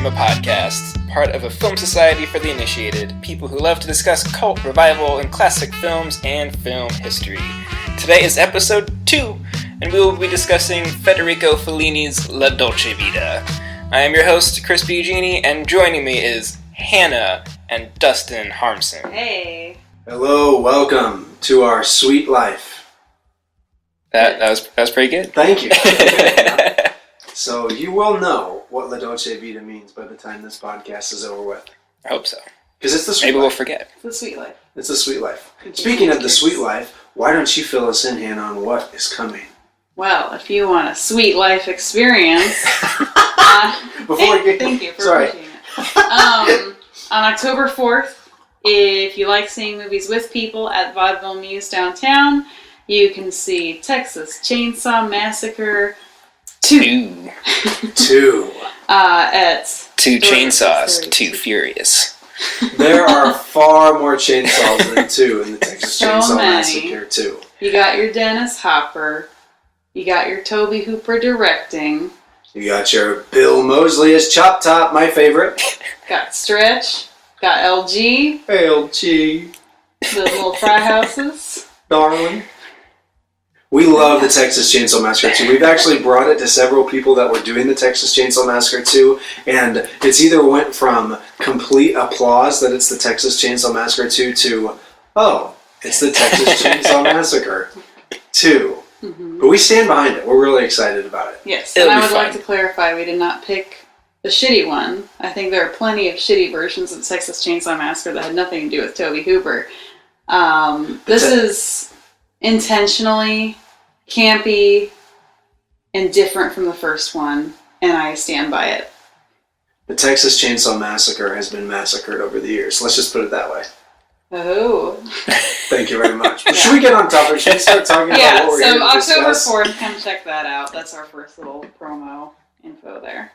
Cinema Podcast, part of a film society for the initiated, people who love to discuss cult, revival, and classic films and film history. Today is episode 2, and we will be discussing Federico Fellini's La Dolce Vita. I am your host, Chris Biagini, and joining me is Hannah and Dustin Harmson. Hey. Hello, welcome to our sweet life. That was pretty good. Thank you. So you will know what La Dolce Vita means by the time this podcast is over with. I hope so. Because it's the sweet Maybe life. We'll forget. It's the sweet life. It's the sweet life. Speaking of the sweet life, why don't you fill us in, Hannah, on what is coming? Well, if you want a sweet life experience, thank you for appreciating it. On October 4th, if you like seeing movies with people at Vaudeville Muse downtown, you can see Texas Chainsaw Massacre 2. At Two chainsaws, Too Furious. There are far more chainsaws than 2 in the Texas Chainsaw many. Massacre 2. You got your Dennis Hopper. You got your Tobe Hooper directing. You got your Bill Moseley as Chop Top, my favorite. Got Stretch. Got LG. LG. The little fry houses. Darling. We love the Texas Chainsaw Massacre 2. We've actually brought it to several people that were doing the Texas Chainsaw Massacre 2, and it's either went from complete applause that it's the Texas Chainsaw Massacre 2 to, oh, it's the Texas Chainsaw Massacre 2. Mm-hmm. But we stand behind it. We're really excited about it. Yes, and I would like to clarify, we did not pick the shitty one. I think there are plenty of shitty versions of the Texas Chainsaw Massacre that had nothing to do with Tobe Hooper. This is intentionally campy and different from the first one, and I stand by it. The Texas Chainsaw Massacre has been massacred over the years. Let's just put it that way. Oh. Thank you very much. Should we get on topic? Should we start talking about what we're here to October discuss? 4th, come check that out. That's our first little promo info there.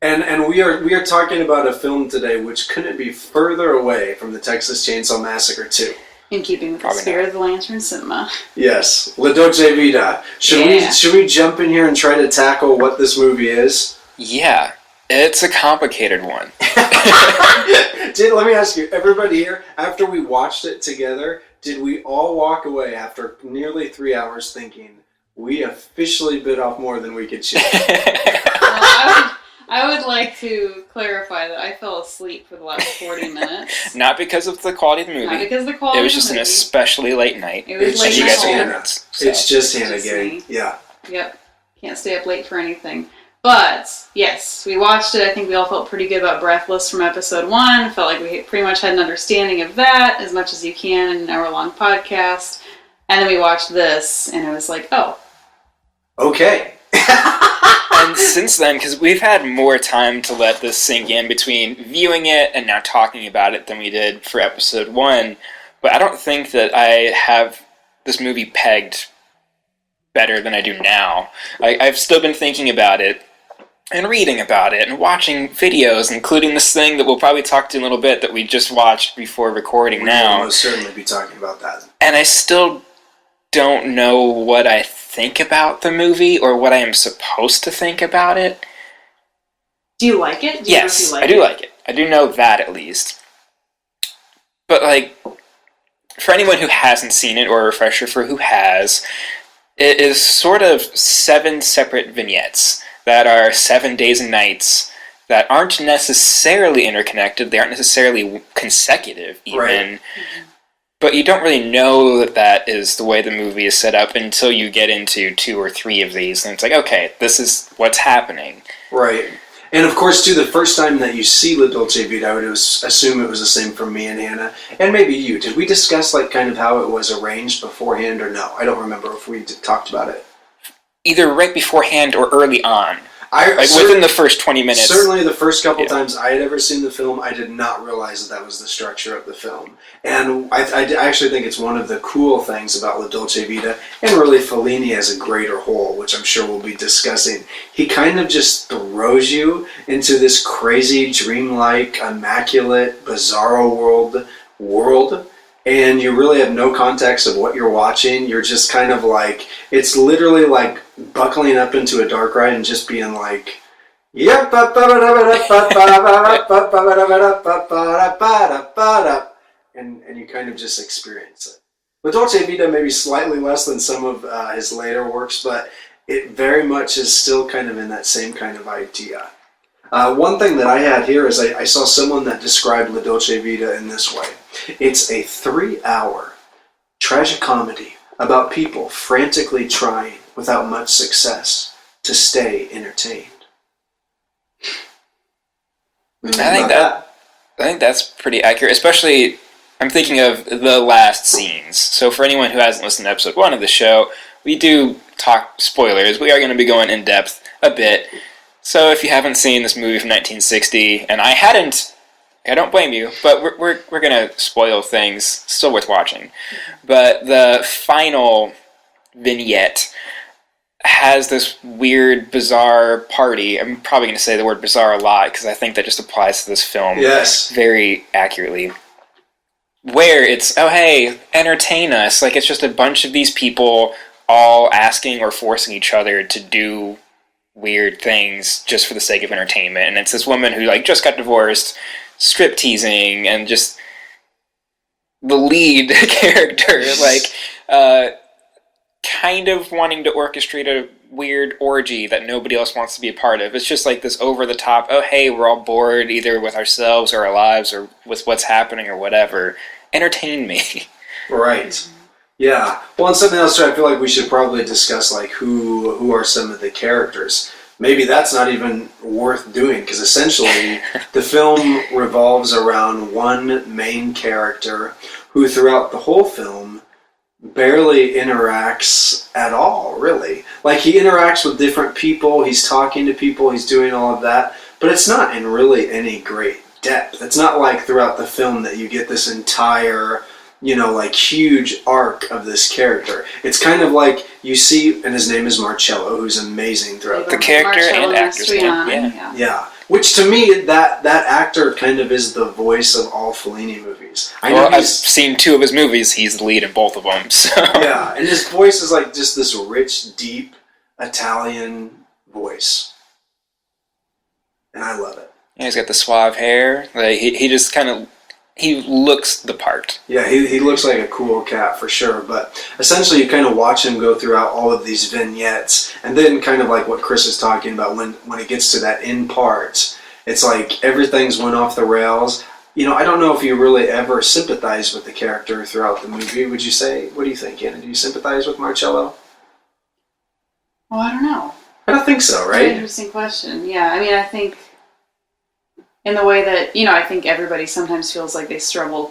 And we are talking about a film today which couldn't be further away from the Texas Chainsaw Massacre 2. In keeping with the spirit of the Lantern Cinema. Yes, La Dolce Vita. Should we jump in here and try to tackle what this movie is? Yeah, it's a complicated one. Let me ask you, everybody here, after we watched it together, did we all walk away after nearly 3 hours thinking, we officially bit off more than we could chew? I would like to clarify that I fell asleep for the last 40 minutes. Not because of the quality of the movie. Not because of the quality of the movie. It was just an especially late night. It was late night. It's just Hannah gang. Yeah. Yep. Can't stay up late for anything. But, yes, we watched it. I think we all felt pretty good about Breathless from episode 1. Felt like we pretty much had an understanding of that as much as you can in an hour-long podcast. And then we watched this, and it was like, oh. Okay. And since then, because we've had more time to let this sink in between viewing it and now talking about it than we did for episode 1, but I don't think that I have this movie pegged better than I do now. I've still been thinking about it and reading about it and watching videos, including this thing that we'll probably talk to in a little bit that we just watched before recording now. We'll most certainly be talking about that. And I still don't know what I think about the movie or what I am supposed to think about it. Do you like it? Yes, I do like it. I do know that at least. But for anyone who hasn't seen it, or a refresher for who has, it is sort of 7 separate vignettes that are 7 days and nights that aren't necessarily interconnected. They aren't necessarily consecutive even. Right. But you don't really know that that is the way the movie is set up until you get into 2 or 3 of these. And it's like, okay, this is what's happening. Right. And of course, too, the first time that you see La Dolce Vita, I would assume it was the same for me and Hannah. And maybe you. Did we discuss kind of how it was arranged beforehand or no? I don't remember if we talked about it. Either right beforehand or early on. Within the first 20 minutes. Certainly the first couple times I had ever seen the film, I did not realize that was the structure of the film. And I actually think it's one of the cool things about La Dolce Vita, and really Fellini as a greater whole, which I'm sure we'll be discussing. He kind of just throws you into this crazy, dreamlike, immaculate, bizarro world, and you really have no context of what you're watching. You're just kind of it's literally like buckling up into a dark ride and just being like, Yep. And you kind of just experience it. But Dolce Vita may be slightly less than some of his later works, but it very much is still kind of in that same kind of idea. One thing that I had here is I saw someone that described La Dolce Vita in this way. It's a 3-hour tragicomedy about people frantically trying, without much success, to stay entertained. I think that's pretty accurate, especially I'm thinking of the last scenes. So for anyone who hasn't listened to episode 1 of the show, we do talk spoilers. We are going to be going in depth a bit. So if you haven't seen this movie from 1960, and I hadn't, I don't blame you, but we're going to spoil things. Still worth watching. But the final vignette has this weird, bizarre party. I'm probably going to say the word bizarre a lot because I think that just applies to this film very accurately. Where it's, oh hey, entertain us. Like it's just a bunch of these people all asking or forcing each other to do weird things just for the sake of entertainment. And it's this woman who like just got divorced, strip teasing, and just the lead character like kind of wanting to orchestrate a weird orgy that nobody else wants to be a part of. It's just like this over the top, oh hey, we're all bored either with ourselves or our lives or with what's happening or whatever. Entertain me. Right. Yeah. Well, and something else too, I feel like we should probably discuss like who are some of the characters. Maybe that's not even worth doing because essentially the film revolves around one main character who throughout the whole film barely interacts at all, really. Like he interacts with different people, he's talking to people, he's doing all of that, but it's not in really any great depth. It's not like throughout the film that you get this entire, like huge arc of this character. It's kind of like you see, and his name is Marcello, who's amazing throughout the character Marcello and actor's name. Yeah. Which to me, that actor kind of is the voice of all Fellini movies. I've seen 2 of his movies. He's the lead in both of them. So. Yeah, and his voice is like just this rich, deep Italian voice, and I love it. Yeah, he's got the suave hair. Like he just kind of he looks the part. Yeah, he looks like a cool cat for sure. But essentially, you kind of watch him go throughout all of these vignettes, and then kind of like what Chris is talking about when it gets to that end part, it's like everything's went off the rails. I don't know if you really ever sympathize with the character throughout the movie. Would you say? What do you think, Anna? Do you sympathize with Marcello? Well, I don't know. I don't think so, right? Interesting question. Yeah, I mean, I think in the way that, I think everybody sometimes feels like they struggle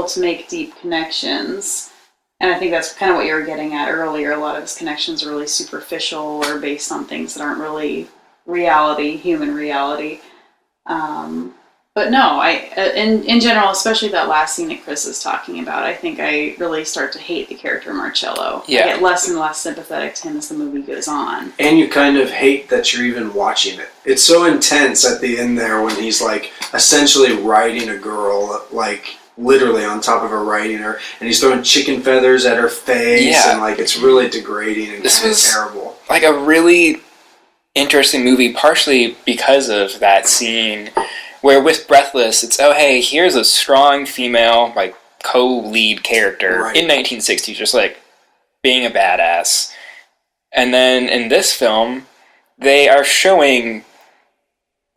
to make deep connections. And I think that's kind of what you were getting at earlier. A lot of his connections are really superficial or based on things that aren't really human reality. But no, in general, especially that last scene that Chris is talking about, I think I really start to hate the character Marcello. Yeah. I get less and less sympathetic to him as the movie goes on. And you kind of hate that you're even watching it. It's so intense at the end there when he's like essentially riding a girl, like literally on top of her, riding her, and he's throwing chicken feathers at her face, and like it's really degrading and kind of terrible. Like a really interesting movie, partially because of that scene. Where with Breathless, it's, oh hey, here's a strong female, like, co-lead character in 1960s, just like being a badass. And then in this film, they are showing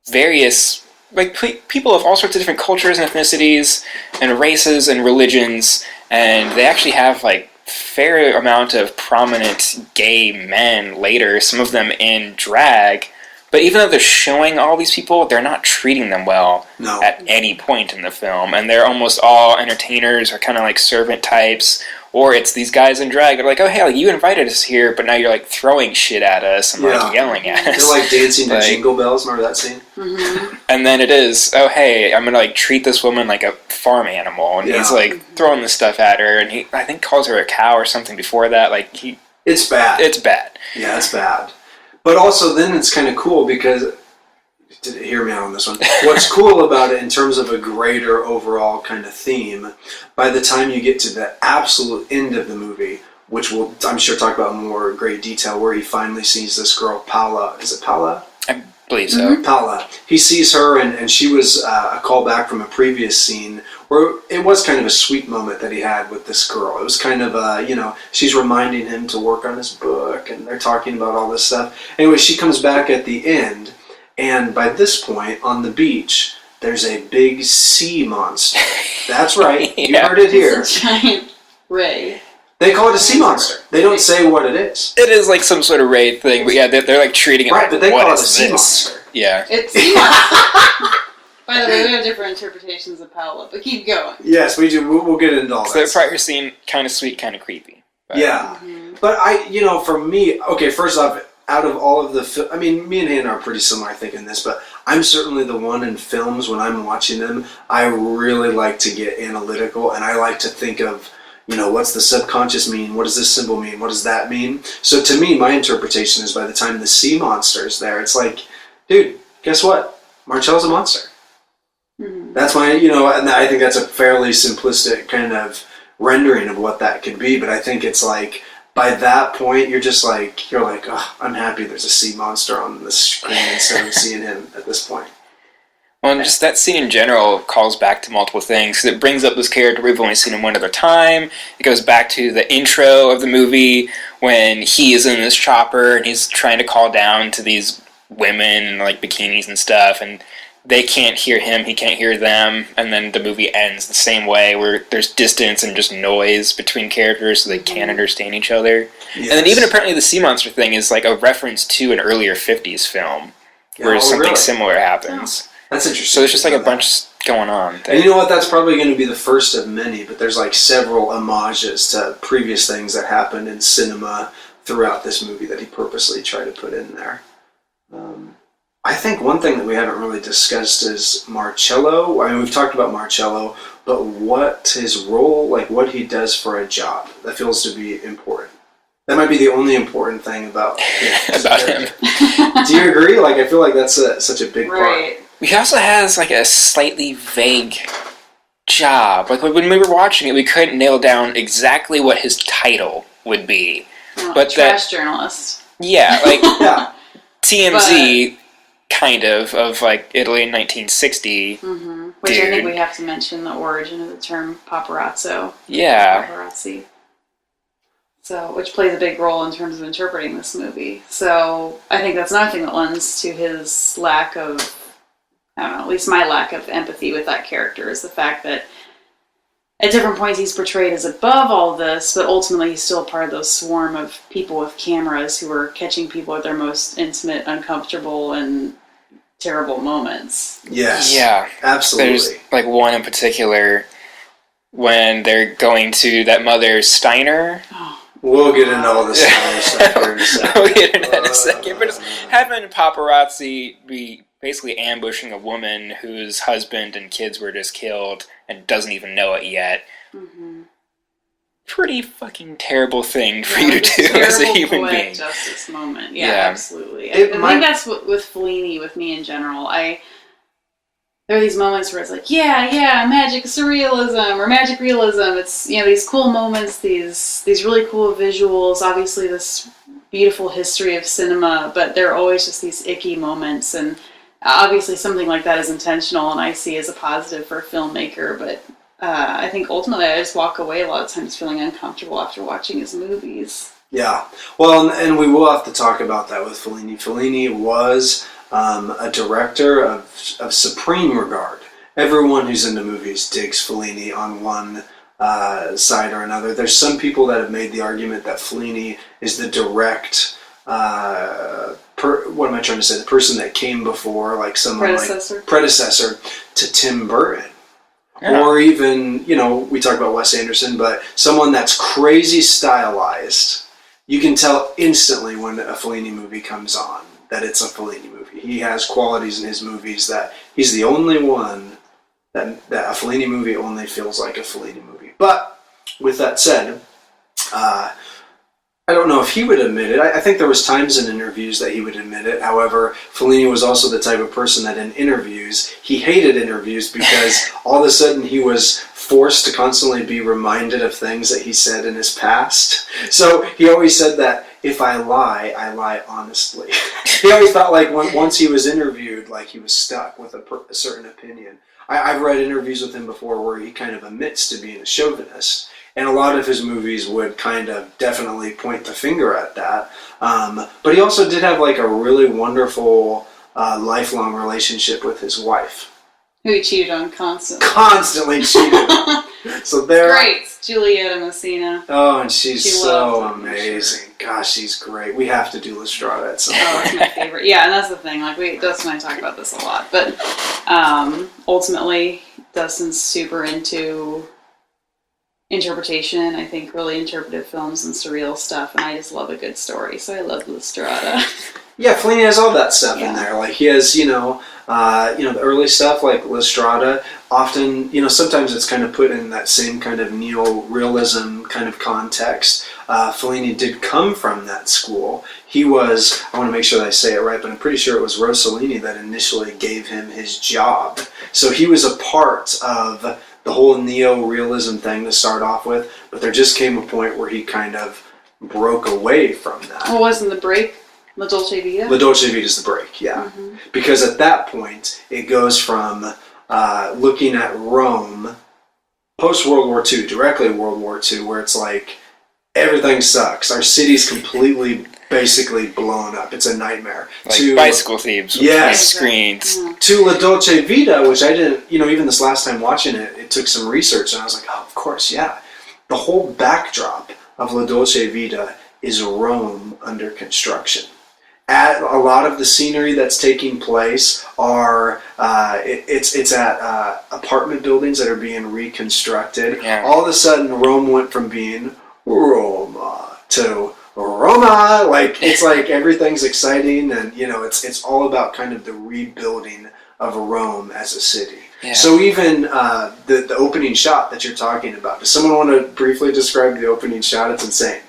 various, like, people of all sorts of different cultures and ethnicities and races and religions, and they actually have, like, fair amount of prominent gay men later, some of them in drag. But even though they're showing all these people, they're not treating them well at any point in the film. And they're almost all entertainers or kind of like servant types. Or it's these guys in drag. They're like, oh, hey, like, you invited us here, but now you're like throwing shit at us and like yelling at us. They're like dancing to Jingle Bells. Remember that scene? Mm-hmm. And then it is, oh, hey, I'm going to like treat this woman like a farm animal. And he's like throwing this stuff at her. And he, I think, calls her a cow or something before that. Like It's bad. It's bad. Yeah, it's bad. But also then it's kind of cool because, hear me out on this one, what's cool about it in terms of a greater overall kind of theme, by the time you get to the absolute end of the movie, which we'll, I'm sure, talk about in more great detail, where he finally sees this girl, Paula. Is it Paula? believe so. Paola. He sees her, and she was a callback from a previous scene where it was kind of a sweet moment that he had with this girl. It was kind of, she's reminding him to work on his book, and they're talking about all this stuff. Anyway, she comes back at the end, and by this point, on the beach, there's a big sea monster. That's right. You heard it here. It's a giant ray. They call it a sea monster. They don't say what it is. It is like some sort of raid thing, but yeah, they're like treating it like, but they what call it is a sea this? monster. Yeah. It's sea monster. By the way, we have different interpretations of Paola, but keep going. Yes, we do. We'll get into all that. So the part you're seeing, kind of sweet, kind of creepy. But. Yeah. Mm-hmm. But for me, okay, first off, out of all of the, me and Hannah are pretty similar, I think, in this, but I'm certainly the one in films when I'm watching them, I really like to get analytical, and I like to think of, what's the subconscious mean? What does this symbol mean? What does that mean? So to me, my interpretation is by the time the sea monster's there, it's like, dude, guess what? Marcello's a monster. Mm-hmm. That's my, and I think that's a fairly simplistic kind of rendering of what that could be, but I think it's like, by that point, you're like, oh, I'm happy there's a sea monster on the screen instead of seeing him at this point. Well, and just that scene in general calls back to multiple things, because it brings up this character we've only seen him one other time. It goes back to the intro of the movie when he is in this chopper and he's trying to call down to these women in like bikinis and stuff, and they can't hear him, he can't hear them, and then the movie ends the same way, where there's distance and just noise between characters so they can't understand each other. Yes. And then even apparently the sea monster thing is like a reference to an earlier 50s film, where something similar happens. Oh. That's interesting. So there's just like a bunch going on there. And you know what, that's probably going to be the first of many, but there's like several homages to previous things that happened in cinema throughout this movie that he purposely tried to put in there. I think one thing that we haven't really discussed is Marcello. I mean, we've talked about Marcello, but what his role, like what he does for a job, that feels to be important. That might be the only important thing about him. Do you agree? Like, I feel like that's such a big part. He also has like a slightly vague job. Like when we were watching it, we couldn't nail down exactly what his title would be. Oh, but trash journalist. Yeah, like yeah. TMZ. Kind of like Italy in 1960. Mm-hmm. Which I think we have to mention the origin of the term paparazzo. Yeah. Paparazzi. So, which plays a big role in terms of interpreting this movie. So, I think that's another thing that lends to his lack of, I don't know, at least my lack of empathy with that character, is the fact that at different points he's portrayed as above all this, but ultimately he's still part of those swarm of people with cameras who are catching people at their most intimate, uncomfortable, and terrible moments. Yes. Yeah. Absolutely. There's like one in particular when they're going to that mother Steiner. Oh, we'll get into all this Steiner stuff here in a second. We'll get into that in a second. But just having paparazzi be basically ambushing a woman whose husband and kids were just killed and doesn't even know it yet. Mm-hmm. Pretty fucking terrible thing for you to do as a human being. Justice moment. Yeah. Absolutely. I think that's what, with Fellini, with me in general. There are these moments where it's like, magic surrealism or magic realism. It's, these cool moments, these really cool visuals, obviously this beautiful history of cinema, but there are always just these icky moments, and obviously something like that is intentional and I see as a positive for a filmmaker, but I think ultimately I just walk away a lot of times feeling uncomfortable after watching his movies. Yeah. Well, and we will have to talk about that with Fellini. Fellini was a director of supreme regard. Everyone who's into movies digs Fellini on one side or another. There's some people that have made the argument that Fellini is the direct... what am I trying to say? The person that came before, like someone predecessor to Tim Burton. Yeah. Or even, we talk about Wes Anderson, but someone that's crazy stylized. You can tell instantly when a Fellini movie comes on that it's a Fellini movie. He has qualities in his movies that he's the only one that a Fellini movie only feels like a Fellini movie. But with that said, I don't know if he would admit it. I think there was times in interviews that he would admit it. However, Fellini was also the type of person that in interviews, he hated interviews because all of a sudden he was forced to constantly be reminded of things that he said in his past. So he always said that if I lie honestly. He always felt like once he was interviewed, like he was stuck with a certain opinion. I've read interviews with him before where he kind of admits to being a chauvinist. And a lot of his movies would kind of definitely point the finger at that. But he also did have like a really wonderful lifelong relationship with his wife. Who he cheated on constantly. Constantly cheated. So there. Great, Julieta Messina. Oh, and she's She so loves it, amazing. sure. Gosh, she's great. We have to do Lestrada at some Oh, point. it's my favorite. Yeah, and that's the thing. Like Dustin and I talk about this a lot, but ultimately, Dustin's super into interpretation. I think really interpretive films and surreal stuff, and I just love a good story. So I love Lestrada. Yeah, Fellini has all that stuff in Yeah. there. Like he has, the early stuff like Lestrada. Often, sometimes it's kind of put in that same kind of neo-realism kind of context. Fellini did come from that school. He was, I want to make sure that I say it right, but I'm pretty sure it was Rossellini that initially gave him his job. So he was a part of the whole neo-realism thing to start off with, but there just came a point where he kind of broke away from that. Well, wasn't the break La Dolce Vita? La Dolce Vita is the break, yeah. Mm-hmm. Because at that point, it goes from looking at Rome post-World War II, directly World War II, where it's like, everything sucks. Our city's completely, basically blown up. It's a nightmare. Like bicycle thieves with Yes. screens. Yeah. To La Dolce Vita, which I didn't, even this last time watching it, it took some research, and I was like, oh, of course, yeah. The whole backdrop of La Dolce Vita is Rome under construction. A lot of the scenery that's taking place are it's at apartment buildings that are being reconstructed. Yeah. All of a sudden, Rome went from being Roma to Roma. Like it's like everything's exciting, and it's all about kind of the rebuilding of Rome as a city. Yeah. So even the opening shot that you're talking about. Does someone want to briefly describe the opening shot? It's insane.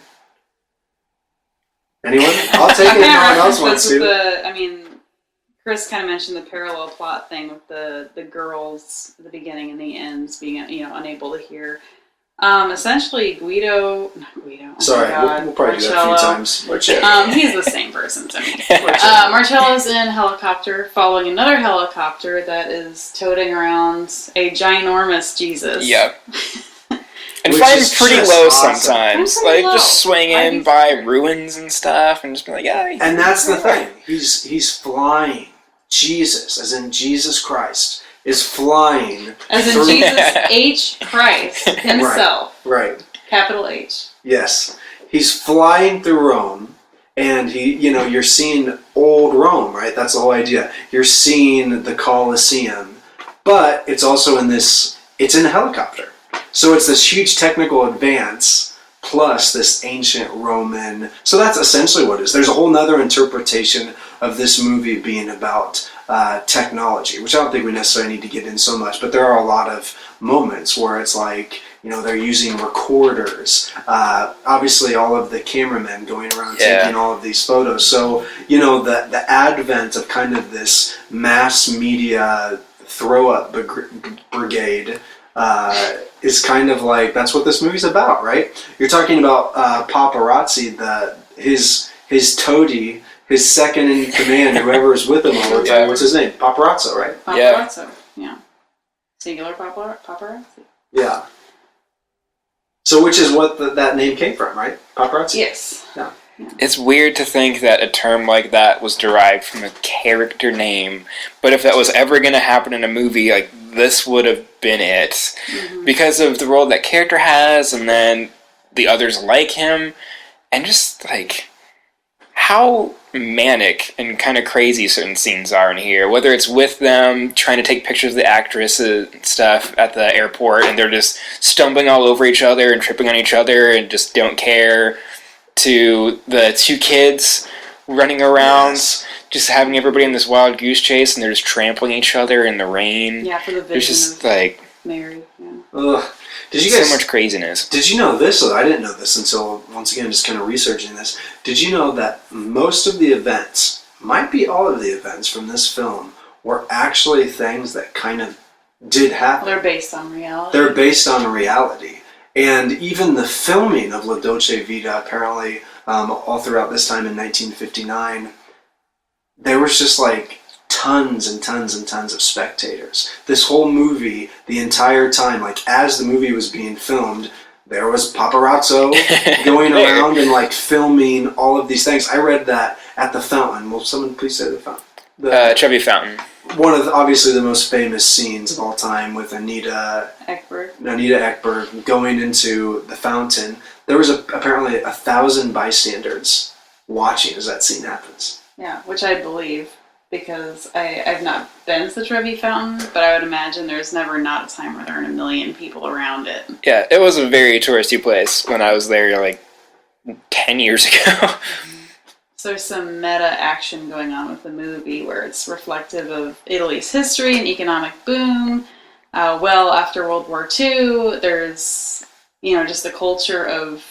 Anyone? I'll take it if no one else wants to. Chris kind of mentioned the parallel plot thing with the girls at the beginning and the ends being unable to hear. Essentially, Guido. Sorry, God, we'll probably do that a few times. He's the same person to me. Marcello's in a helicopter following another helicopter that is toting around a ginormous Jesus. Yep. And Which flying is pretty just low awesome. sometimes. I'm pretty Like, just low. swinging by ruins and stuff and just be like, yeah. And that's the thing. He's flying. Jesus, as in Jesus Christ, is flying. As in through- Jesus H. Christ himself. Right. Capital H. Yes. He's flying through Rome, and you're seeing old Rome, right? That's the whole idea. You're seeing the Colosseum, but it's also it's in a helicopter. So it's this huge technical advance plus this ancient Roman. So that's essentially what it is. There's a whole nother interpretation of this movie being about technology, which I don't think we necessarily need to get in so much, but there are a lot of moments where it's like, they're using recorders. Obviously, all of the cameramen going around taking all of these photos. So, the advent of kind of this mass media throw-up brigade is kind of like, that's what this movie's about, right? You're talking about paparazzi, his toady, his second in command, whoever is with him all the time. Yeah. What's his name? Paparazzo, right? Paparazzo. Yeah. Singular paparazzi. Yeah. So which is what that name came from, right? Paparazzi? Yes. Yeah. It's weird to think that a term like that was derived from a character name, but if that was ever going to happen in a movie, like, this would have been it. Mm-hmm. Because of the role that character has, and then the others like him, and just, like, how manic and kind of crazy certain scenes are in here. Whether it's with them trying to take pictures of the actress and stuff at the airport, and they're just stumbling all over each other and tripping on each other and just don't care, to the two kids running around, just having everybody in this wild goose chase, and they're just trampling each other in the rain. Yeah, for the vision There's just, of like, Mary. Yeah. Ugh. Did you guys, so much craziness. Did you know this? I didn't know this until, once again, just kind of researching this. Did you know that most of the events, might be all of the events from this film, were actually things that kind of did happen? Well, they're based on reality. They're based on reality. And even the filming of La Dolce Vita, apparently, all throughout this time in 1959, there was just like tons and tons and tons of spectators. This whole movie, the entire time, like as the movie was being filmed, there was paparazzo going around and like filming all of these things. I read that at the fountain. Will someone please say the fountain? Trevi Fountain. One of obviously the most famous scenes of all time with Anita Ekberg going into the fountain. There was apparently 1,000 bystanders watching as that scene happens. Yeah, which I believe, because I've not been to the Trevi Fountain, but I would imagine there's never not a time where there aren't a million people around it. Yeah, it was a very touristy place when I was there like 10 years ago. So there's some meta action going on with the movie where it's reflective of Italy's history and economic boom. Well, after World War II, there's, just the culture of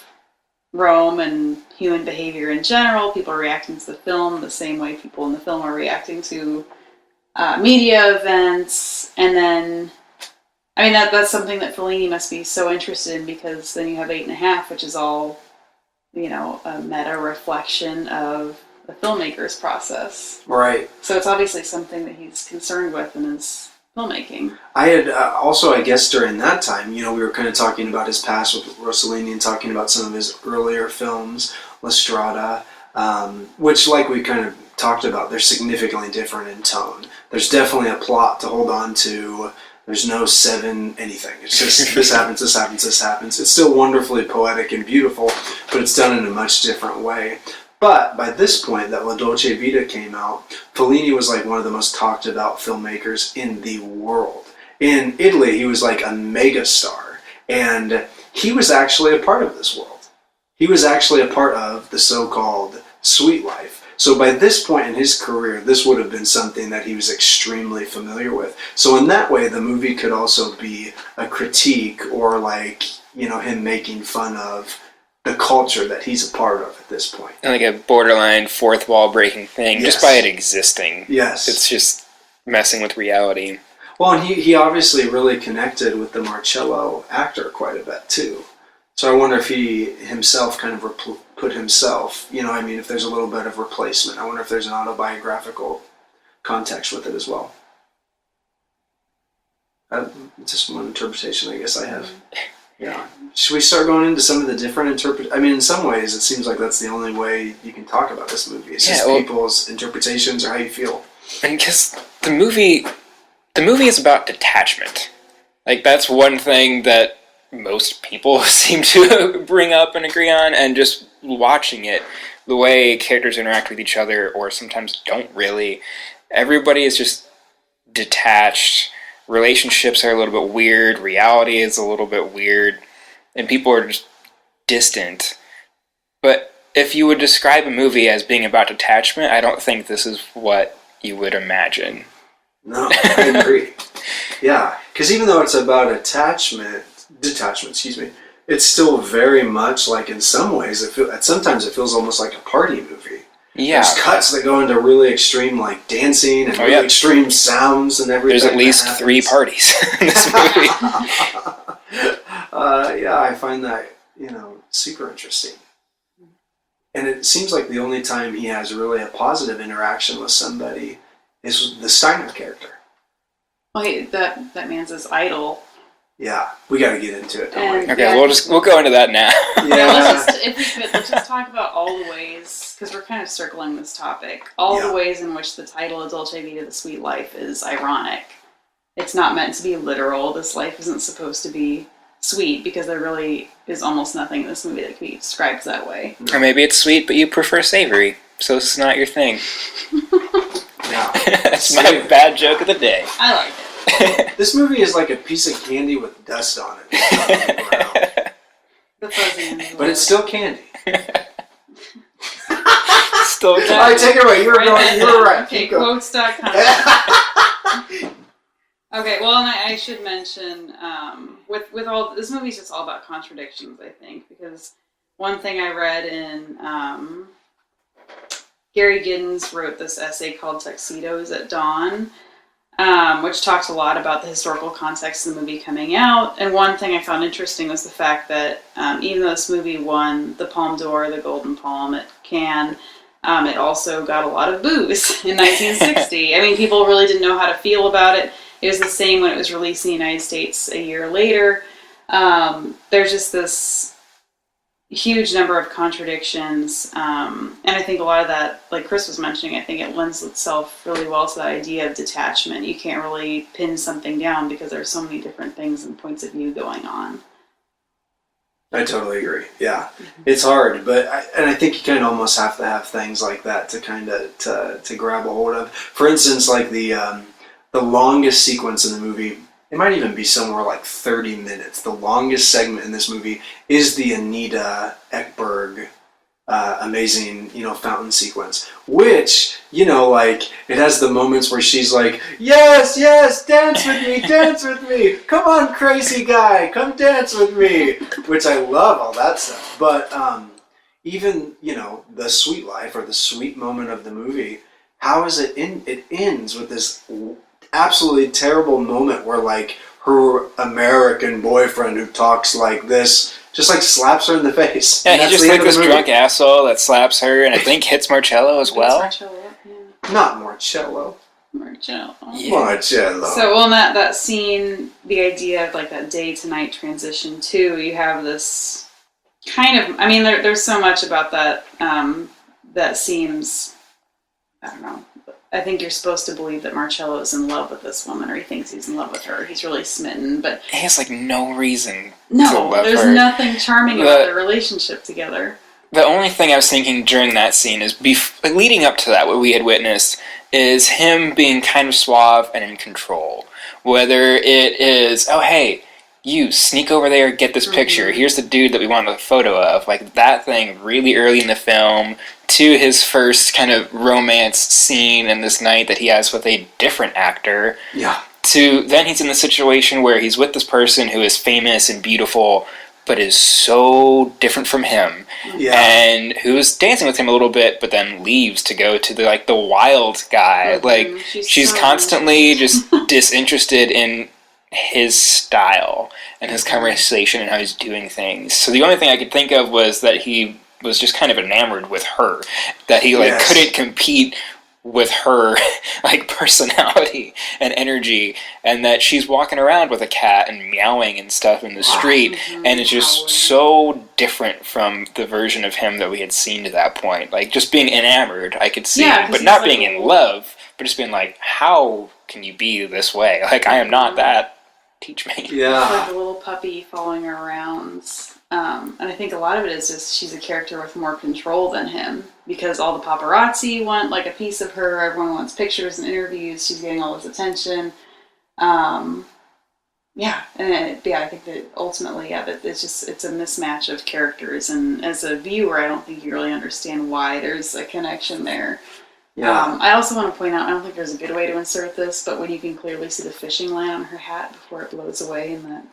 Rome and human behavior in general. People are reacting to the film the same way people in the film are reacting to media events. And then, that's something that Fellini must be so interested in, because then you have 8.5, which is all a meta reflection of the filmmaker's process. Right. So it's obviously something that he's concerned with in his filmmaking. I had also, I guess, during that time, we were kind of talking about his past with Rossellini and talking about some of his earlier films, La Strada, which, like we kind of talked about, they're significantly different in tone. There's definitely a plot to hold on to. There's no 7 anything. It's just this happens, this happens, this happens. It's still wonderfully poetic and beautiful, but it's done in a much different way. But by this point that La Dolce Vita came out, Fellini was like one of the most talked about filmmakers in the world. In Italy, he was like a megastar, and he was actually a part of this world. He was actually a part of the so-called sweet life. So by this point in his career, this would have been something that he was extremely familiar with. So in that way, the movie could also be a critique or like, him making fun of the culture that he's a part of at this point. And like a borderline fourth wall breaking thing, yes. Just by it existing. Yes. It's just messing with reality. Well, and he obviously really connected with the Marcello actor quite a bit too. So I wonder if he himself kind of put himself, if there's a little bit of replacement. I wonder if there's an autobiographical context with it as well. Just one interpretation I guess I have. Yeah. Should we start going into some of the different in some ways it seems like that's the only way you can talk about this movie. It's just people's interpretations or how you feel. And because the movie is about detachment. Like, that's one thing that most people seem to bring up and agree on, and just watching it, the way characters interact with each other, or sometimes don't really, everybody is just detached. Relationships are a little bit weird, reality is a little bit weird, and people are just distant. But if you would describe a movie as being about detachment, I don't think this is what you would imagine. No, I agree. Yeah, because even though it's about detachment, it's still very much like, in some ways, sometimes it feels almost like a party movie. Yeah. There's cuts that go into really extreme, like, dancing and really extreme sounds and everything. There's at least 3 parties in this movie. I find that, super interesting. And it seems like the only time he has really a positive interaction with somebody is the Steiner character. Well, that man's his idol. Yeah, we got to get into it. Don't we? Okay, we'll go into that now. Yeah, let's just talk about all the ways, because we're kind of circling this topic. All the ways in which the title of Dolce Vita, The Sweet Life, is ironic. It's not meant to be literal. This life isn't supposed to be sweet, because there really is almost nothing in this movie that can be described that way. Or maybe it's sweet, but you prefer savory, so this is not your thing. Yeah. That's my bad joke of the day. I like it. This movie is like a piece of candy with dust on it. The fuzzy. But it's still candy. Still candy. All right, take it away. You were right. Okay, quotes.com. Okay, well, and I should mention, with all this movie's just all about contradictions, I think, because one thing I read in Gary Giddens wrote this essay called Tuxedos at Dawn. which talked a lot about the historical context of the movie coming out. And one thing I found interesting was the fact that even though this movie won the Palme d'Or, the Golden Palm at Cannes, it also got a lot of boos in 1960. I mean, people really didn't know how to feel about it. It was the same when it was released in the United States a year later. There's just this huge number of contradictions, and I think a lot of that, like Chris was mentioning, I think it lends itself really well to the idea of detachment. You can't really pin something down because there's so many different things and points of view going on. I totally agree. Yeah, it's hard, but I think you kind of almost have to have things like that to kind of to grab a hold of. For instance, like the longest sequence in the movie, it might even be somewhere like 30 minutes. The longest segment in this movie is the Anita Ekberg amazing, fountain sequence, which, like, it has the moments where she's like, yes, dance with me, come on, crazy guy, come dance with me, which I love all that stuff. But even, the sweet life or the sweet moment of the movie, how is it it ends with this absolutely terrible moment where, like, her American boyfriend who talks like this just, like, slaps her in the face. Yeah, he just, like, this drunk asshole that slaps her and I think hits Marcello as well. Marcello, yeah. Not Marcello. Marcello. Yeah. Marcello. So, well, in that scene, the idea of, like, that day to night transition too, you have this kind of, I mean, there's so much about that that seems, I don't know, I think you're supposed to believe that Marcello is in love with this woman, or he thinks he's in love with her. He's really smitten, but he has, like, no reason to no, love there's her. nothing charming about their relationship together. The only thing I was thinking during that scene is, leading up to that, what we had witnessed, is him being kind of suave and in control. Whether it is, oh, hey, you sneak over there, get this picture. Here's the dude that we want a photo of. Like, that thing really early in the film, to his first kind of romance scene in this night that he has with a different actor. Yeah. To then he's in the situation where he's with this person who is famous and beautiful, but is so different from him. Yeah. And who's dancing with him a little bit, but then leaves to go to the wild guy. Like, she's constantly just disinterested in his style and his conversation and how he's doing things. So the only thing I could think of was that he was just kind of enamored with her, that he couldn't compete with her personality and energy, and that she's walking around with a cat and meowing and stuff in the street, and it's just so different from the version of him that we had seen to that point. Like, just being enamored, I could see, but not being in love, but just being like, how can you be this way? Like, I am not that. Teach me. Yeah. It's like a little puppy following her around. And I think a lot of it is just she's a character with more control than him, because all the paparazzi want, like, a piece of her. Everyone wants pictures and interviews. She's getting all this attention. I think that ultimately, that it's a mismatch of characters. And as a viewer, I don't think you really understand why there's a connection there. Yeah. I also want to point out, I don't think there's a good way to insert this, but when you can clearly see the fishing line on her hat before it blows away in that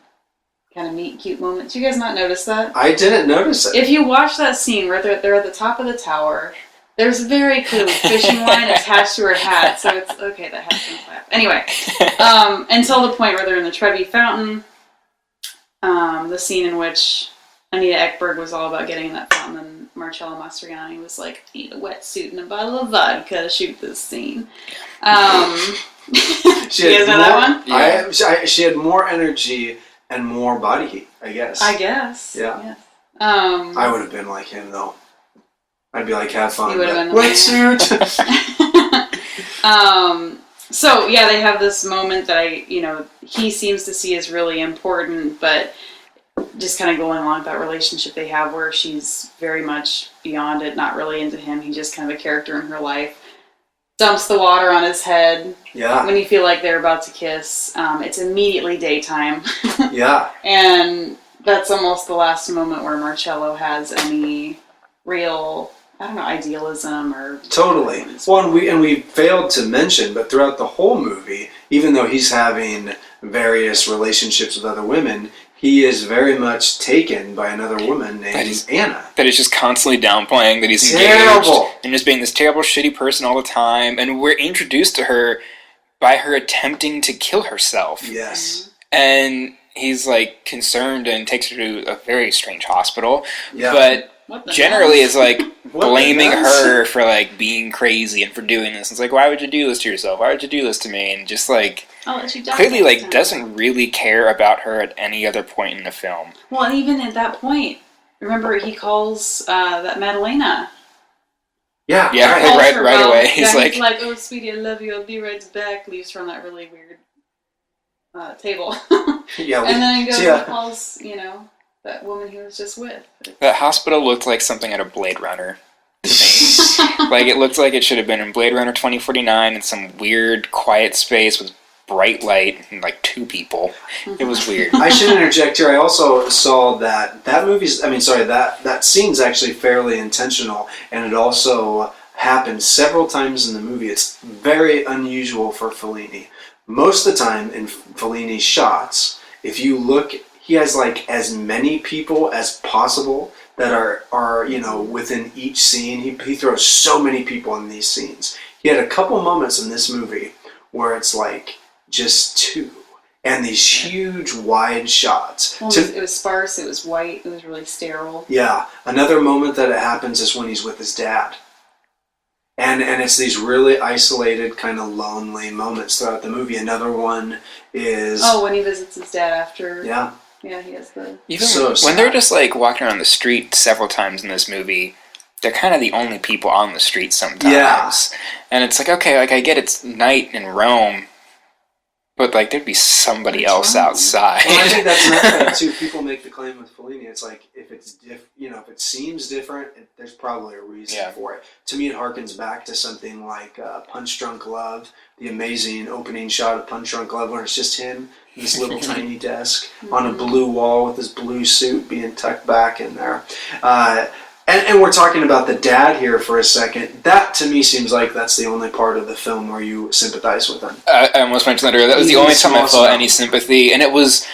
kind of neat, cute moment. Did you guys not notice that? I didn't notice it. If you watch that scene where they're at the top of the tower, there's very clearly fishing line attached to her hat, so it's okay, that hat's gonna clap. Anyway, until the point where they're in the Trevi Fountain, the scene in which Anita Ekberg was all about getting in that fountain, and Marcello Mastroianni was like, I need a wetsuit and a bottle of vodka to shoot this scene. You guys know that one? Yeah. She had more energy and more body heat, I guess. Yeah. Yes. I would have been like him, though. I'd be like, have fun. You would have been wetsuit! So, yeah, they have this moment that he seems to see as really important, but just kind of going along with that relationship they have where she's very much beyond it, not really into him. He's just kind of a character in her life. Dumps the water on his head. Yeah. When you feel like they're about to kiss. It's immediately daytime. Yeah. And that's almost the last moment where Marcello has any real, idealism or... Totally. Well, and we failed to mention, but throughout the whole movie, even though he's having various relationships with other women, he is very much taken by another woman named Anna. That is just constantly downplaying that he's terrible engaged and just being this terrible, shitty person all the time. And we're introduced to her by her attempting to kill herself. Yes. And he's like concerned and takes her to a very strange hospital. Yeah. But generally is like blaming nuts? her for like being crazy and for doing this. It's like, why would you do this to yourself? Why would you do this to me? And just like I'll let you die clearly next like time. doesn't really care about her at any other point in the film. Well, and even at that point, remember he calls that Madalena. Yeah, right. right away. He's like, oh, sweetie, I love you. I'll be right back. Leaves from that really weird table. Yeah. And then he goes and calls, that woman he was just with. that hospital looked like something out of Blade Runner to me. Like, it looked like it should have been in Blade Runner 2049 in some weird, quiet space with bright light and, like, 2 people. It was weird. I should interject here. I also saw that that scene's actually fairly intentional, and it also happened several times in the movie. It's very unusual for Fellini. Most of the time in Fellini's shots, if you look, he has like as many people as possible that are within each scene. He throws so many people in these scenes. He had a couple moments in this movie where it's like just 2, and these huge wide shots. Well, it was sparse. It was white. It was really sterile. Yeah. Another moment that it happens is when he's with his dad. And it's these really isolated, kind of lonely moments throughout the movie. Another one is... Oh, when he visits his dad after... Yeah. Yeah, he has the... Even when they're just, like, walking around the street several times in this movie, they're kind of the only people on the street sometimes. Yeah. And it's like, okay, like, I get it's night in Rome, but, like, there'd be somebody else outside. Well, I think that's another thing, too. People make the claim with Fellini. It's like, if it's if it seems different, there's probably a reason for it. To me, it harkens back to something like Punch Drunk Love, the amazing opening shot of Punch Drunk Love, where it's just him in this little tiny desk on a blue wall with his blue suit being tucked back in there. And we're talking about the dad here for a second. That, to me, seems like that's the only part of the film where you sympathize with him. I almost mentioned that earlier. That was the only time I felt any sympathy. And it was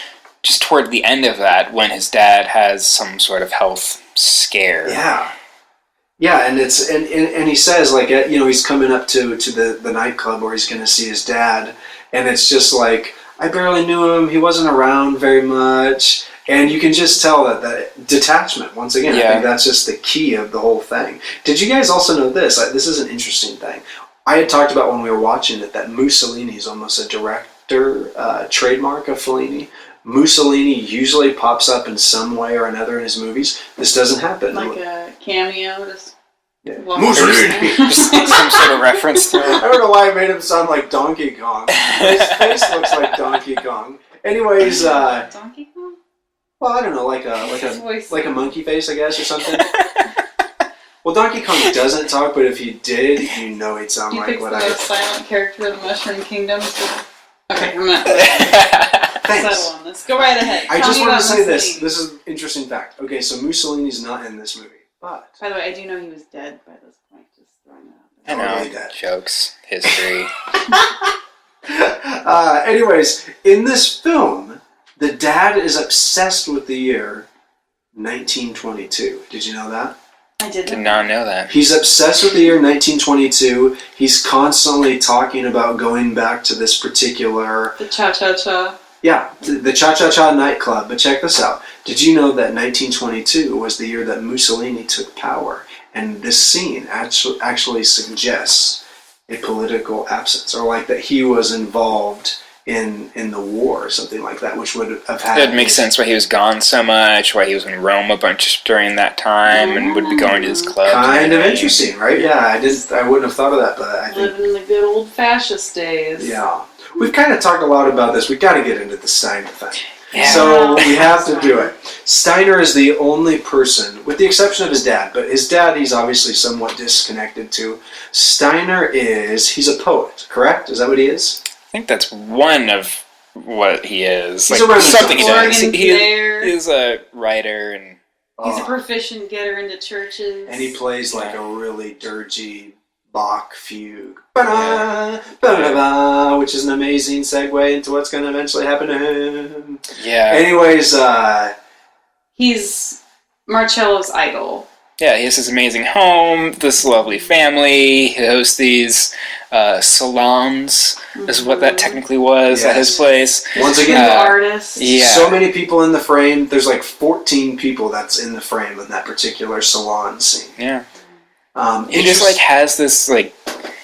just toward the end of that when his dad has some sort of health scare. Yeah. Yeah, and it's and he says, like, he's coming up to the nightclub where he's going to see his dad. And it's just like, I barely knew him. He wasn't around very much. And you can just tell that detachment, once again, I think that's just the key of the whole thing. Did you guys also know this? This is an interesting thing. I had talked about when we were watching it that Mussolini is almost a director trademark of Fellini. Mussolini usually pops up in some way or another in his movies. This doesn't happen. Like a cameo, just... Yeah. Mussolini! Just some sort of reference to it. I don't know why I made him sound like Donkey Kong. His face looks like Donkey Kong. Anyways, Donkey Kong? Well, I don't know, like a monkey face, I guess, or something. Well, Donkey Kong doesn't talk, but if he did, he'd sound like what I... You picked the silent character of the Mushroom Kingdom. Okay, I'm not... Thanks. Settle on this. Go right ahead. I just wanted to say this. This is an interesting fact. Okay, so Mussolini's not in this movie, but... By the way, I do know he was dead by this point. Just throwing that out there. I know. Dead. Jokes. History. Anyways, in this film, the dad is obsessed with the year 1922. Did you know that? I did not know that. He's obsessed with the year 1922. He's constantly talking about going back to this particular... The Cha-Cha-Cha. Yeah, the Cha-Cha-Cha nightclub. But check this out. Did you know that 1922 was the year that Mussolini took power? And this scene actually suggests a political absence, or like that he was involved in the war or something like that, which would have happened. It makes sense why he was gone so much, why he was in Rome a bunch during that time, and would be going to his club. Kind of interesting, right? Yeah, I wouldn't have thought of that, but I think... Living in the good old fascist days. Yeah. We've kind of talked a lot about this. We've got to get into the Steiner thing. Yeah. So we have to do it. Steiner is the only person, with the exception of his dad, but his dad he's obviously somewhat disconnected to. Steiner he's a poet, correct? Is that what he is? I think that's one of what he is. He's like, something he does. Organ player. He is a writer, and he's a proficient getter into churches. And he plays like a really dirgy Bach fugue. Ba-da, ba-da-ba, which is an amazing segue into what's going to eventually happen to him. Yeah. Anyways, he's Marcello's idol. Yeah, he has this amazing home, this lovely family. He hosts these salons, is what that technically was at his place. Once again, artists. Yeah. So many people in the frame. There's like 14 people that's in the frame in that particular salon scene. Yeah. He just like has this like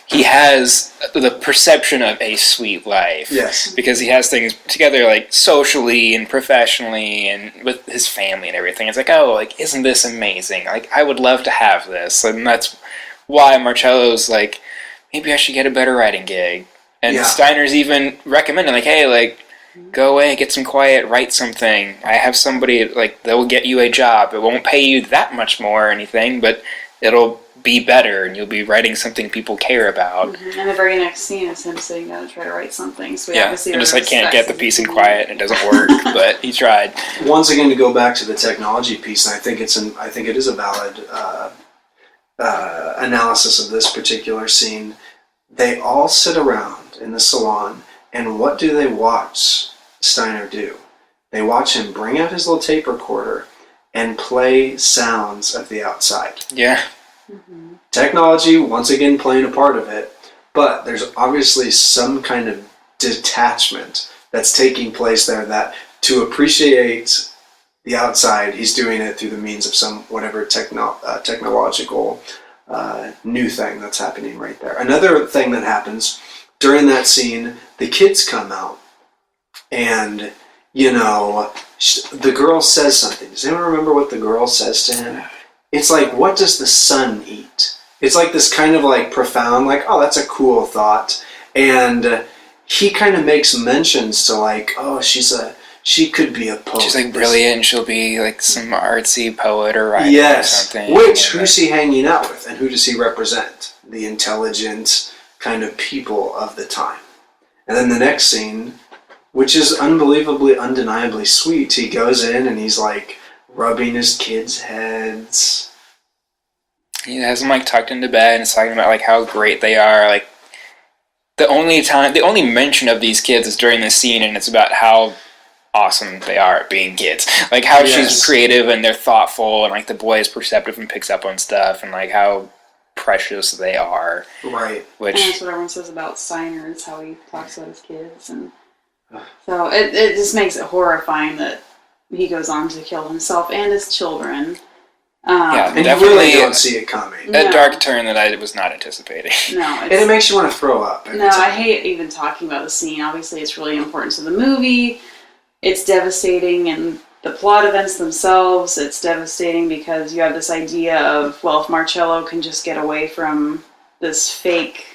he has the perception of a sweet life. Yes. Because he has things together like socially and professionally and with his family and everything. It's like, oh, like, isn't this amazing? Like, I would love to have this. And that's why Marcello's like, maybe I should get a better writing gig. And Steiner's even recommending, like, hey, like, go away, get some quiet, write something. I have somebody, like, they'll get you a job. It won't pay you that much more or anything, but it'll be better, and you'll be writing something people care about. And the very next scene is him sitting down to try to write something. So obviously just like can't get the peace and quiet, and it doesn't work. But he tried. Once again, to go back to the technology piece, and I think it is a valid analysis of this particular scene. They all sit around in the salon, and what do they watch Steiner do? They watch him bring out his little tape recorder and play sounds of the outside. Yeah. Mm-hmm. Technology, once again, playing a part of it, but there's obviously some kind of detachment that's taking place there, that to appreciate the outside, he's doing it through the means of some whatever technological new thing that's happening right there. Another thing that happens during that scene, the kids come out, and the girl says something. Does anyone remember what the girl says to him? It's like, what does the sun eat? It's like this kind of like profound, like, oh, that's a cool thought. And he kind of makes mentions to like, oh, she could be a poet. She's like brilliant. She'll be like some artsy poet or writer or something. Who's he hanging out with, and who does he represent? The intelligent kind of people of the time. And then the next scene, which is unbelievably, undeniably sweet, he goes in and he's like rubbing his kids' heads. He has them like tucked into bed and is talking about like how great they are. Like the only mention of these kids is during this scene, and it's about how awesome they are at being kids. Like how she's creative and they're thoughtful, and like the boy is perceptive and picks up on stuff, and like how precious they are. Right. Which and that's what everyone says about Steiner, is how he talks about his kids, and so it just makes it horrifying that he goes on to kill himself and his children. And definitely you really don't see it coming. A dark turn that I was not anticipating. No, and it makes you want to throw up. I hate even talking about the scene. Obviously, it's really important to the movie. It's devastating, and the plot events themselves, it's devastating because you have this idea of, well, if Marcello can just get away from this fake,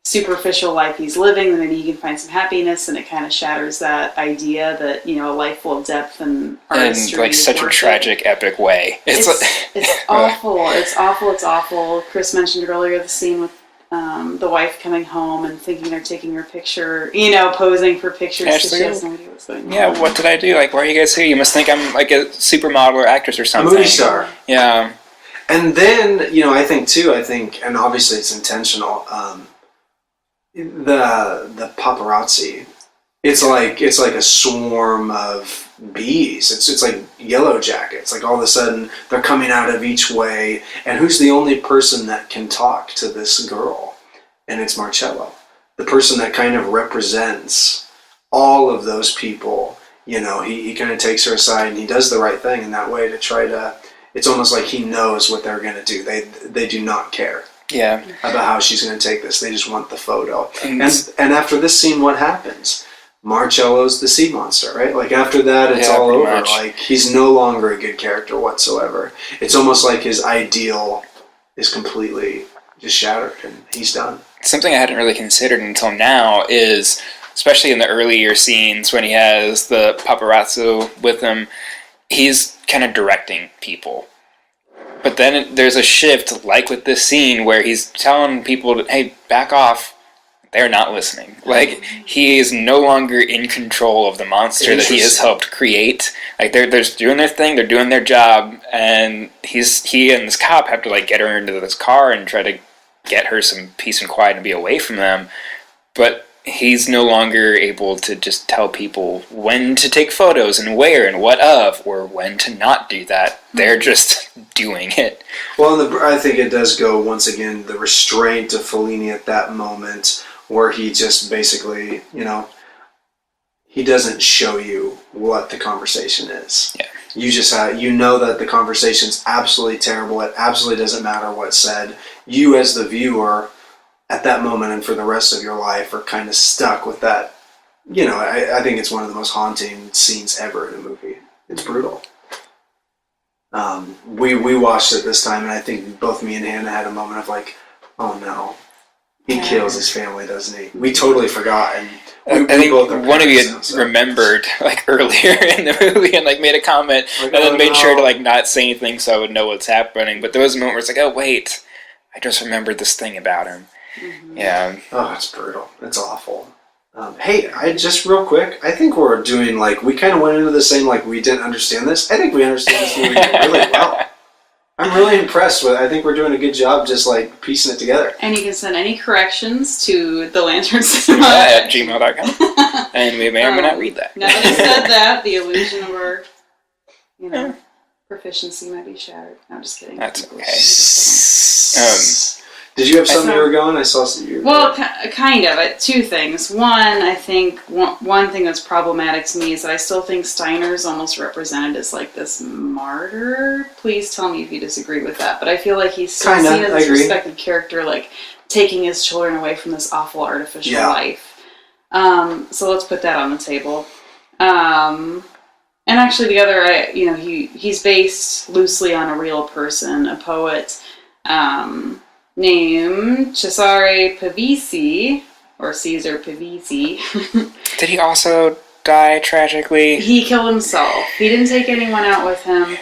superficial life he's living, then maybe he can find some happiness, and it kind of shatters that idea that, a life full of depth and artistry. In like such a tragic, epic way. It's awful. It's awful. It's awful. Chris mentioned earlier the scene with the wife coming home and thinking they're taking her picture, posing for pictures because she has no idea what's going on. Yeah, what did I do? Like, why are you guys here? You must think I'm like a supermodel or actress or something. A movie star. Yeah. And then, I think, and obviously it's intentional, the paparazzi, it's like a swarm of bees. It's like yellow jackets. Like all of a sudden they're coming out of each way, and who's the only person that can talk to this girl? And it's Marcello, the person that kind of represents all of those people. He kind of takes her aside, and he does the right thing in that way to try to. It's almost like he knows what they're going to do. They do not care. Yeah. About how she's going to take this. They just want the photo. And after this scene, what happens? Marcello's the sea monster, right? Like after that, it's all over. Much. Like he's no longer a good character whatsoever. It's almost like his ideal is completely just shattered, and he's done. Something I hadn't really considered until now is, especially in the earlier scenes when he has the paparazzi with him, he's kind of directing people. But then there's a shift, like with this scene, where he's telling people, hey, back off. They're not listening. Like, he is no longer in control of the monster that he has helped create. Like, they're doing their thing, they're doing their job, and he and this cop have to, like, get her into this car and try to get her some peace and quiet and be away from them. But he's no longer able to just tell people when to take photos and where and what of, or when to not do that. They're just doing it. Well, I think it does go, once again, the restraint of Fellini at that moment, where he just basically, he doesn't show you what the conversation is. Yeah. You just you know that the conversation's absolutely terrible. It absolutely doesn't matter what's said. You, as the viewer, at that moment and for the rest of your life, are kind of stuck with that. I think it's one of the most haunting scenes ever in a movie. It's brutal. We watched it this time, and I think both me and Hannah had a moment of like, oh no, he kills his family, doesn't he? We totally forgot, and I think one of you had remembered like earlier in the movie and like made a comment, and then made sure to like not say anything so I would know what's happening. But there was a moment where it's like, oh wait, I just remembered this thing about him. Mm-hmm. Yeah. Oh, it's brutal. It's awful. Hey, I just real quick, I think we're doing we kind of went into this saying we didn't understand this. I think we understand this movie really well. I'm really impressed with it. I think we're doing a good job just piecing it together. And you can send any corrections to the Lantern Cinema at gmail.com. And we may or may not read that. Now that I said that, the illusion of our, proficiency might be shattered. No, I'm just kidding. That's okay. Did you have something you were going? I saw some. Well, kind of. Two things. One, I think one thing that's problematic to me is that I still think Steiner's almost represented as this martyr. Please tell me if you disagree with that. But I feel like he's still seen as this respected character, taking his children away from this awful artificial life. So let's put that on the table. And actually, the other, he's based loosely on a real person, a poet. Named Cesare Pavese, or Caesar Pavese. Did he also die tragically? He killed himself. He didn't take anyone out with him,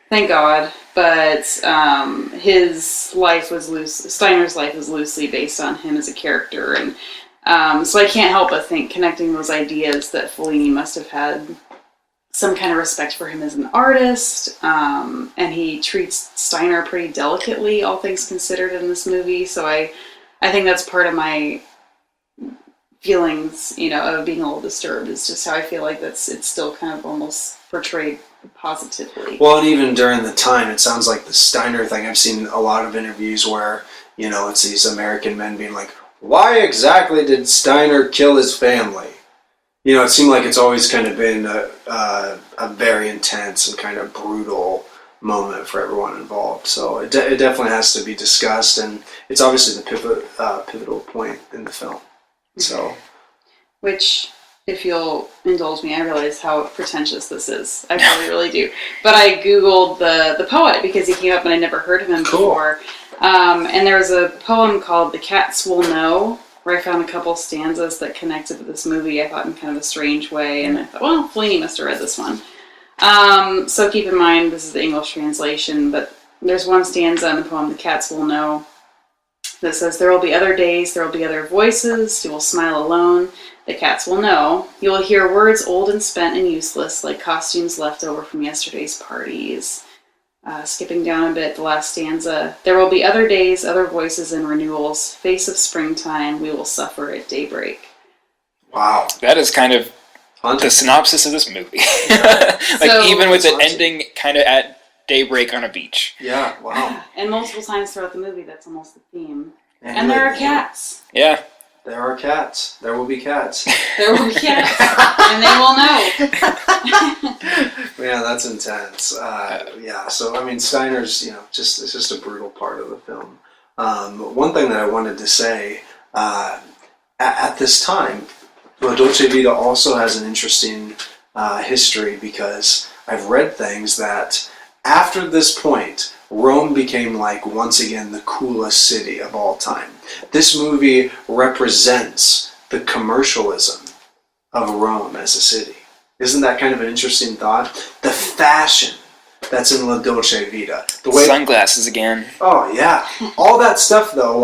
thank God. But his life was Steiner's life is loosely based on him as a character, and so I can't help but think, connecting those ideas, that Fellini must have had some kind of respect for him as an artist, and he treats Steiner pretty delicately, all things considered, in this movie. So I think that's part of my feelings, of being a little disturbed. Is just how I feel like it's still kind of almost portrayed positively. Well, and even during the time, it sounds like the Steiner thing. I've seen a lot of interviews where it's these American men being like, "Why exactly did Steiner kill his family?" It seemed like it's always kind of been a very intense and kind of brutal moment for everyone involved. So it definitely has to be discussed, and it's obviously the pivotal point in the film. So, which, if you'll indulge me, I realize how pretentious this is. I really, really do. But I Googled the poet because he came up and I never heard of him before. And there was a poem called "The Cats Will Know," where I found a couple stanzas that connected to this movie, I thought, in kind of a strange way. And I thought, well, Fellini must have read this one. So keep in mind, this is the English translation, but there's one stanza in the poem, "The Cats Will Know," that says, "There will be other days, there will be other voices, you will smile alone, the cats will know. You will hear words old and spent and useless, like costumes left over from yesterday's parties." Skipping down a bit, the last stanza. "There will be other days, other voices and renewals. Face of springtime, we will suffer at daybreak." Wow. That is kind of the synopsis of this movie. Even with it ending kind of at daybreak on a beach. Yeah, wow. And multiple times throughout the movie, that's almost the theme. And there are cats. Yeah. There are cats. There will be cats. There will be cats. And they will know. Man, that's intense. Yeah, so, Steiner's, it's just a brutal part of the film. One thing that I wanted to say, at this time, Dolce Vita also has an interesting history, because I've read things that after this point, Rome became once again the coolest city of all time. This movie represents the commercialism of Rome as a city. Isn't that kind of an interesting thought? The fashion that's in La Dolce Vita. The way sunglasses again. Oh yeah, all that stuff though.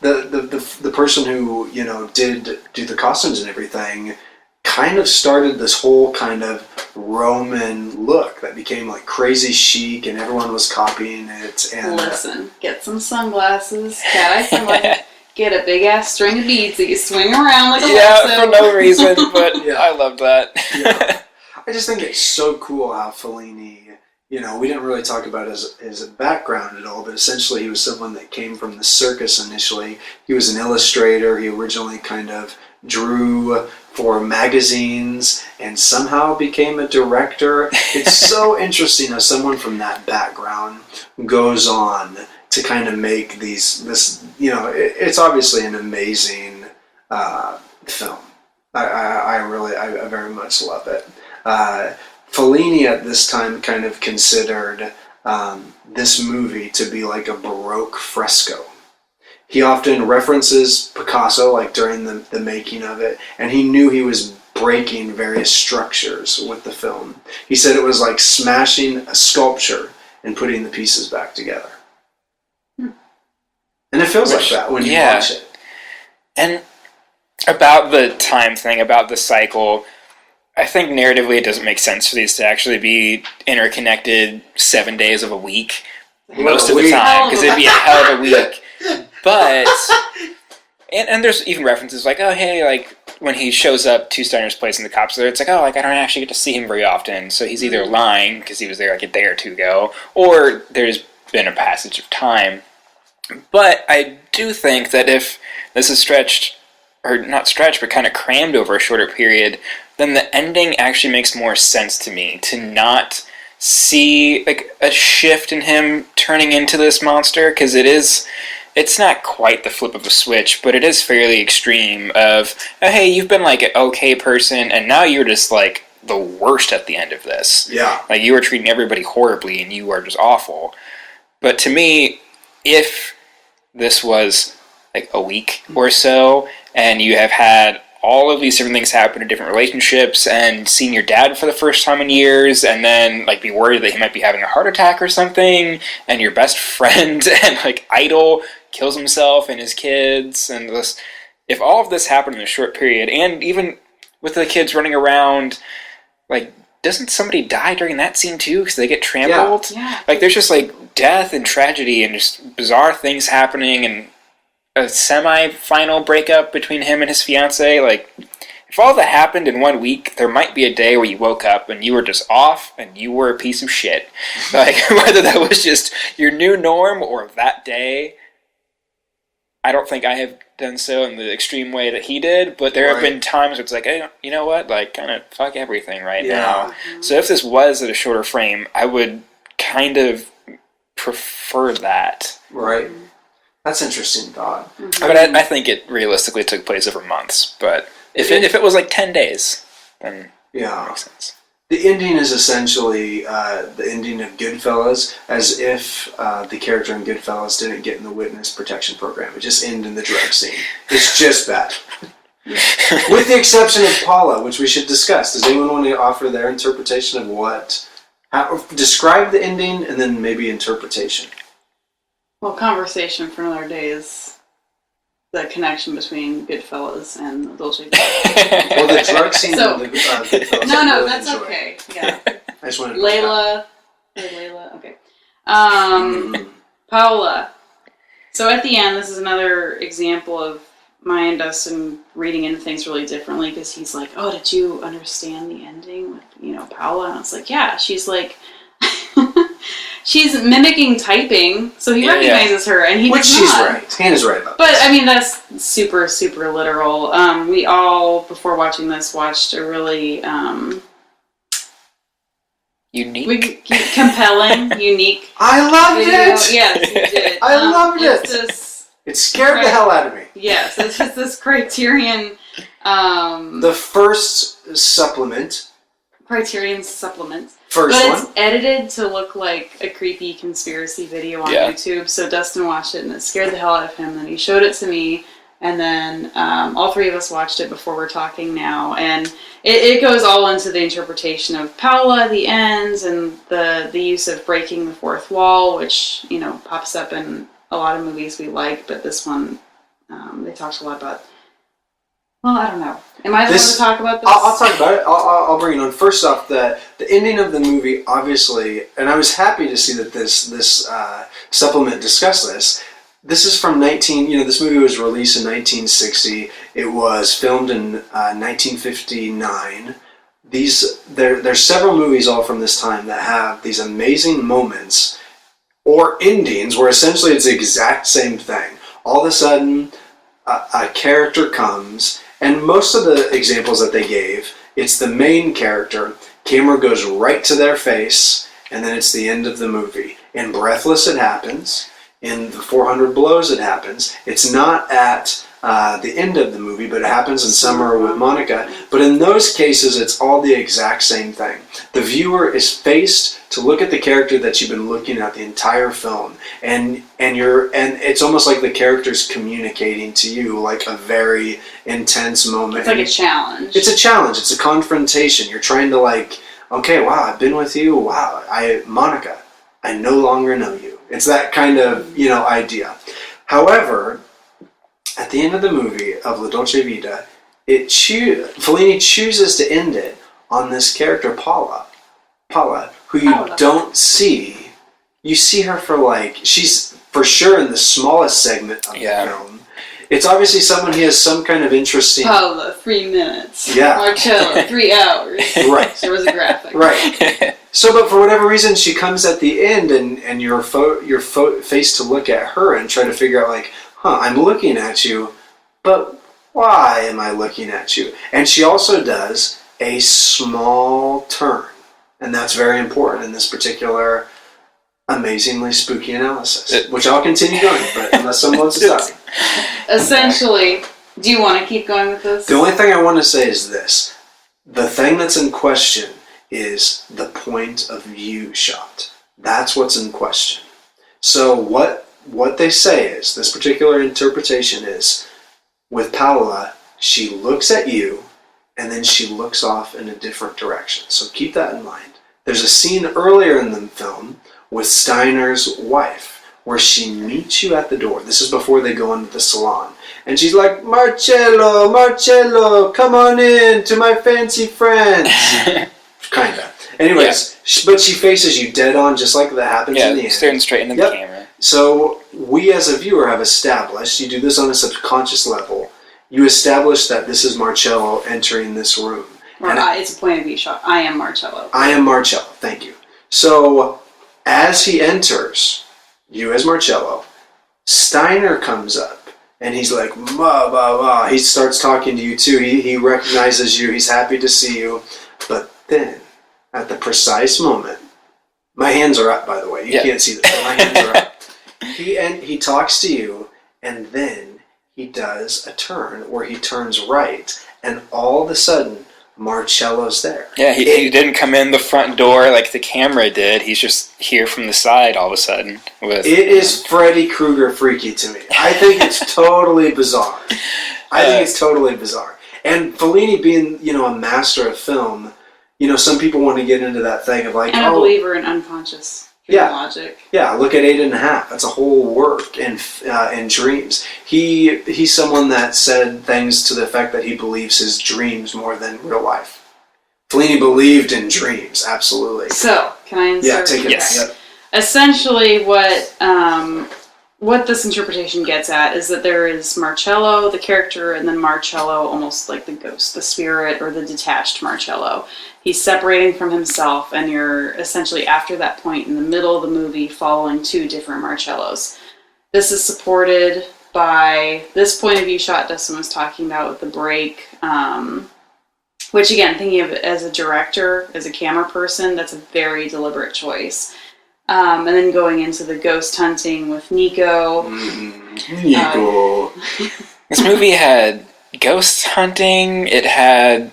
The person who did do the costumes and everything kind of started this whole kind of Roman look that became crazy chic, and everyone was copying it. And listen, get some sunglasses. Cat eye sunglasses. get a big ass string of beads that you swing around like a Yeah, lasso. for no reason, but Yeah. I loved that. Yeah. I just think it's so cool how Fellini, we didn't really talk about his background at all, but essentially he was someone that came from the circus initially. He was an illustrator. He originally kind of drew for magazines and somehow became a director. It's so interesting how someone from that background goes on to kind of make it's obviously an amazing film. I very much love it. Fellini at this time kind of considered this movie to be like a Baroque fresco. He often references Picasso, like during the making of it, and he knew he was breaking various structures with the film. He said it was like smashing a sculpture and putting the pieces back together. And it feels like that when you watch it. And about the time thing, about the cycle, I think narratively it doesn't make sense for these to actually be interconnected 7 days of a week most of the time, because it'd be a hell of a week. But, and there's even references like, oh, hey, like, when he shows up to Steiner's place and the cops are there, it's like, oh, like, I don't actually get to see him very often, so he's either lying, because he was there like a day or two ago, or there's been a passage of time. But I do think that if this is stretched, or not stretched, but kind of crammed over a shorter period, then the ending actually makes more sense to me, to not see like a shift in him turning into this monster, because it's not quite the flip of a switch, but it is fairly extreme of, oh, hey, you've been like an okay person, and now you're just like the worst at the end of this. Yeah. Like you were treating everybody horribly, and you are just awful. But to me, if this was like a week or so, and you have had all of these different things happen in different relationships, and seeing your dad for the first time in years, and then like be worried that he might be having a heart attack or something, and your best friend and like idol kills himself and his kids, and this, if all of this happened in a short period, and even with the kids running around, like, doesn't somebody die during that scene too because they get trampled? Yeah. Like there's just like death and tragedy and just bizarre things happening, and a semi-final breakup between him and his fiance. Like, if all that happened in 1 week, there might be a day where you woke up and you were just off and you were a piece of shit. Like, whether that was just your new norm or that day, I don't think I have done so in the extreme way that he did, but there have been times where it's like, hey, you know what, like, kind of fuck everything now. So if this was at a shorter frame, I would kind of prefer that. Right. That's an interesting thought. But I think it realistically took place over months. But if it was like 10 days, then it makes sense. The ending is essentially the ending of Goodfellas, as if the character in Goodfellas didn't get in the witness protection program. It just ended in the drug scene. It's just that. With the exception of Paula, which we should discuss. Does anyone want to offer their interpretation of describe the ending and then maybe interpretation? Well, conversation for another day is the connection between Goodfellas and Dolce Vita. Well, the drug scene. So, Goodfellas, no, really that's enjoy. okay. Yeah. I just wanted to Layla. Okay. Paula. So at the end, this is another example of my and Dustin reading into things really differently, because he's like, "Oh, did you understand the ending with Paula?" And I was like, "Yeah." She's like. She's mimicking typing, so he recognizes her, and he Which does she's not. right. Hannah's right about But this. I mean, that's super, super literal. We all, before watching this, watched a really Unique. compelling, unique I loved video. it! Yes, you did. I loved it! It scared the hell out of me. Yes, it's just this Criterion. The first supplement. Criterion supplement. First But one. it's edited to look like a creepy conspiracy video on YouTube. So Dustin watched it and it scared the hell out of him. And he showed it to me. And then all three of us watched it before we're talking now. And it goes all into the interpretation of Paula, the ends, and the use of breaking the fourth wall, which, pops up in a lot of movies we like. But this one, they talked a lot about. Well, I don't know. Am I the one to talk about this? I'll talk about it. I'll bring it on. First off, the ending of the movie, obviously, and I was happy to see that this supplement discussed this. This is from this movie was released in 1960. It was filmed in 1959. There's several movies all from this time that have these amazing moments or endings where essentially it's the exact same thing. All of a sudden, a character comes, and most of the examples that they gave, it's the main character, camera goes right to their face, and then it's the end of the movie. In Breathless, it happens. In the 400 Blows, it happens. It's not at the end of the movie, but it happens in Summer with Monica. But in those cases, it's all the exact same thing. The viewer is faced to look at the character that you've been looking at the entire film, and it's almost like the character's communicating to you like a very intense moment. It's like a challenge. It's a challenge. It's a confrontation. You're trying to okay, wow, I've been with you. Wow, Monica, I no longer know you. It's that kind of, idea. However, at the end of the movie of La Dolce Vita, Fellini chooses to end it on this character, Paula, who you don't see. You see her for she's for sure in the smallest segment of the film. It's obviously someone he has some kind of interesting... Paula, 3 minutes. Yeah. Marcello, 3 hours. Right. There was a graphic. Right. So, but for whatever reason, she comes at the end, and you're faced to look at her and try to figure out, I'm looking at you, but why am I looking at you? And she also does a small turn, and that's very important in this particular amazingly spooky analysis, which I'll continue going, but unless someone wants to stop me. Essentially, do you want to keep going with this? The only thing I want to say is this. The thing that's in question is the point of view shot. That's what's in question. So what they say is, this particular interpretation is, with Paola, she looks at you, and then she looks off in a different direction. So keep that in mind. There's a scene earlier in the film with Steiner's wife, where she meets you at the door. This is before they go into the salon. And she's like, Marcello, come on in to my fancy friends. Kinda. Anyways, but she faces you dead on, just like that happens in the end. Staring straight into the camera. So we as a viewer have established, you do this on a subconscious level, you establish that this is Marcello entering this room. It's a point of view shot. I am Marcello. I am Marcello, thank you. So as he enters, you as Marcello, Steiner comes up, and he's like, bah, bah, bah. He starts talking to you too. He recognizes you. He's happy to see you. But then, at the precise moment, my hands are up, by the way. You can't see this, but my hands are up. He talks to you, and then he does a turn where he turns right, and all of a sudden, Marcello's there. Yeah, he didn't come in the front door like the camera did. He's just here from the side all of a sudden. It is Freddy Krueger freaky to me. I think it's totally bizarre. And Fellini being, a master of film, some people want to get into that thing of and a believer in unconscious logic. Yeah, look at 8.5. That's a whole work in dreams. He's someone that said things to the effect that he believes his dreams more than real life. Fellini believed in dreams, absolutely. So, can I insert? Yeah, take it. Yes. Yep. Essentially, what this interpretation gets at is that there is Marcello, the character, and then Marcello, almost like the ghost, the spirit, or the detached Marcello. He's separating from himself, and you're essentially, after that point in the middle of the movie, following 2 different Marcellos. This is supported by this point of view shot Dustin was talking about with the break, which, again, thinking of it as a director, as a camera person, that's a very deliberate choice. And then going into the ghost hunting with Nico. Nico. This movie had ghost hunting. It had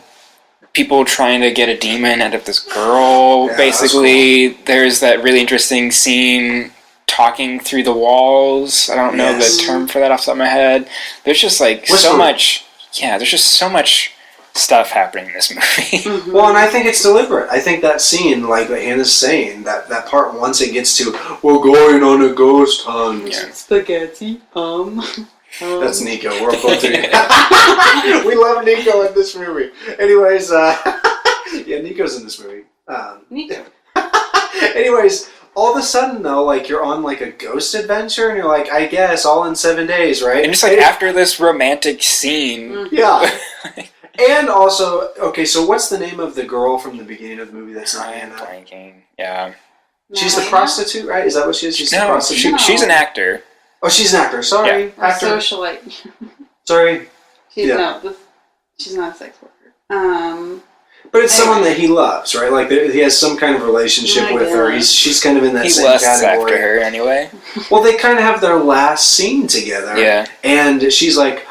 people trying to get a demon out of this girl. Basically, cool. There's that really interesting scene talking through the walls. I don't know the term for that off the top of my head. There's just so much. Yeah, there's just so much stuff happening in this movie. Mm-hmm. Well, and I think it's deliberate. I think that scene, like what Hannah's saying, that part once it gets to, we're going on a ghost hunt. Yeah. Spaghetti, That's Nico. We're both doing We love Nico in this movie. Anyways, Nico's in this movie. Nico. Anyways, all of a sudden, though, like, you're on, like, a ghost adventure, and you're like, I guess, all in 7 days, right? And just, like, after this romantic scene... Yeah. And also, okay, so what's the name of the girl from the beginning of the movie that's not Anna? Blanking. Yeah. She's the prostitute, right? Is that what she is? She's the prostitute? She's an actor. Oh, she's an actor. Sorry. Yeah. Actor. Socialite. Sorry. She's not a sex worker. But it's someone that he loves, right? Like, he has some kind of relationship with her. She's kind of in that same category. After her, anyway. Well, they kind of have their last scene together. Yeah. And she's like,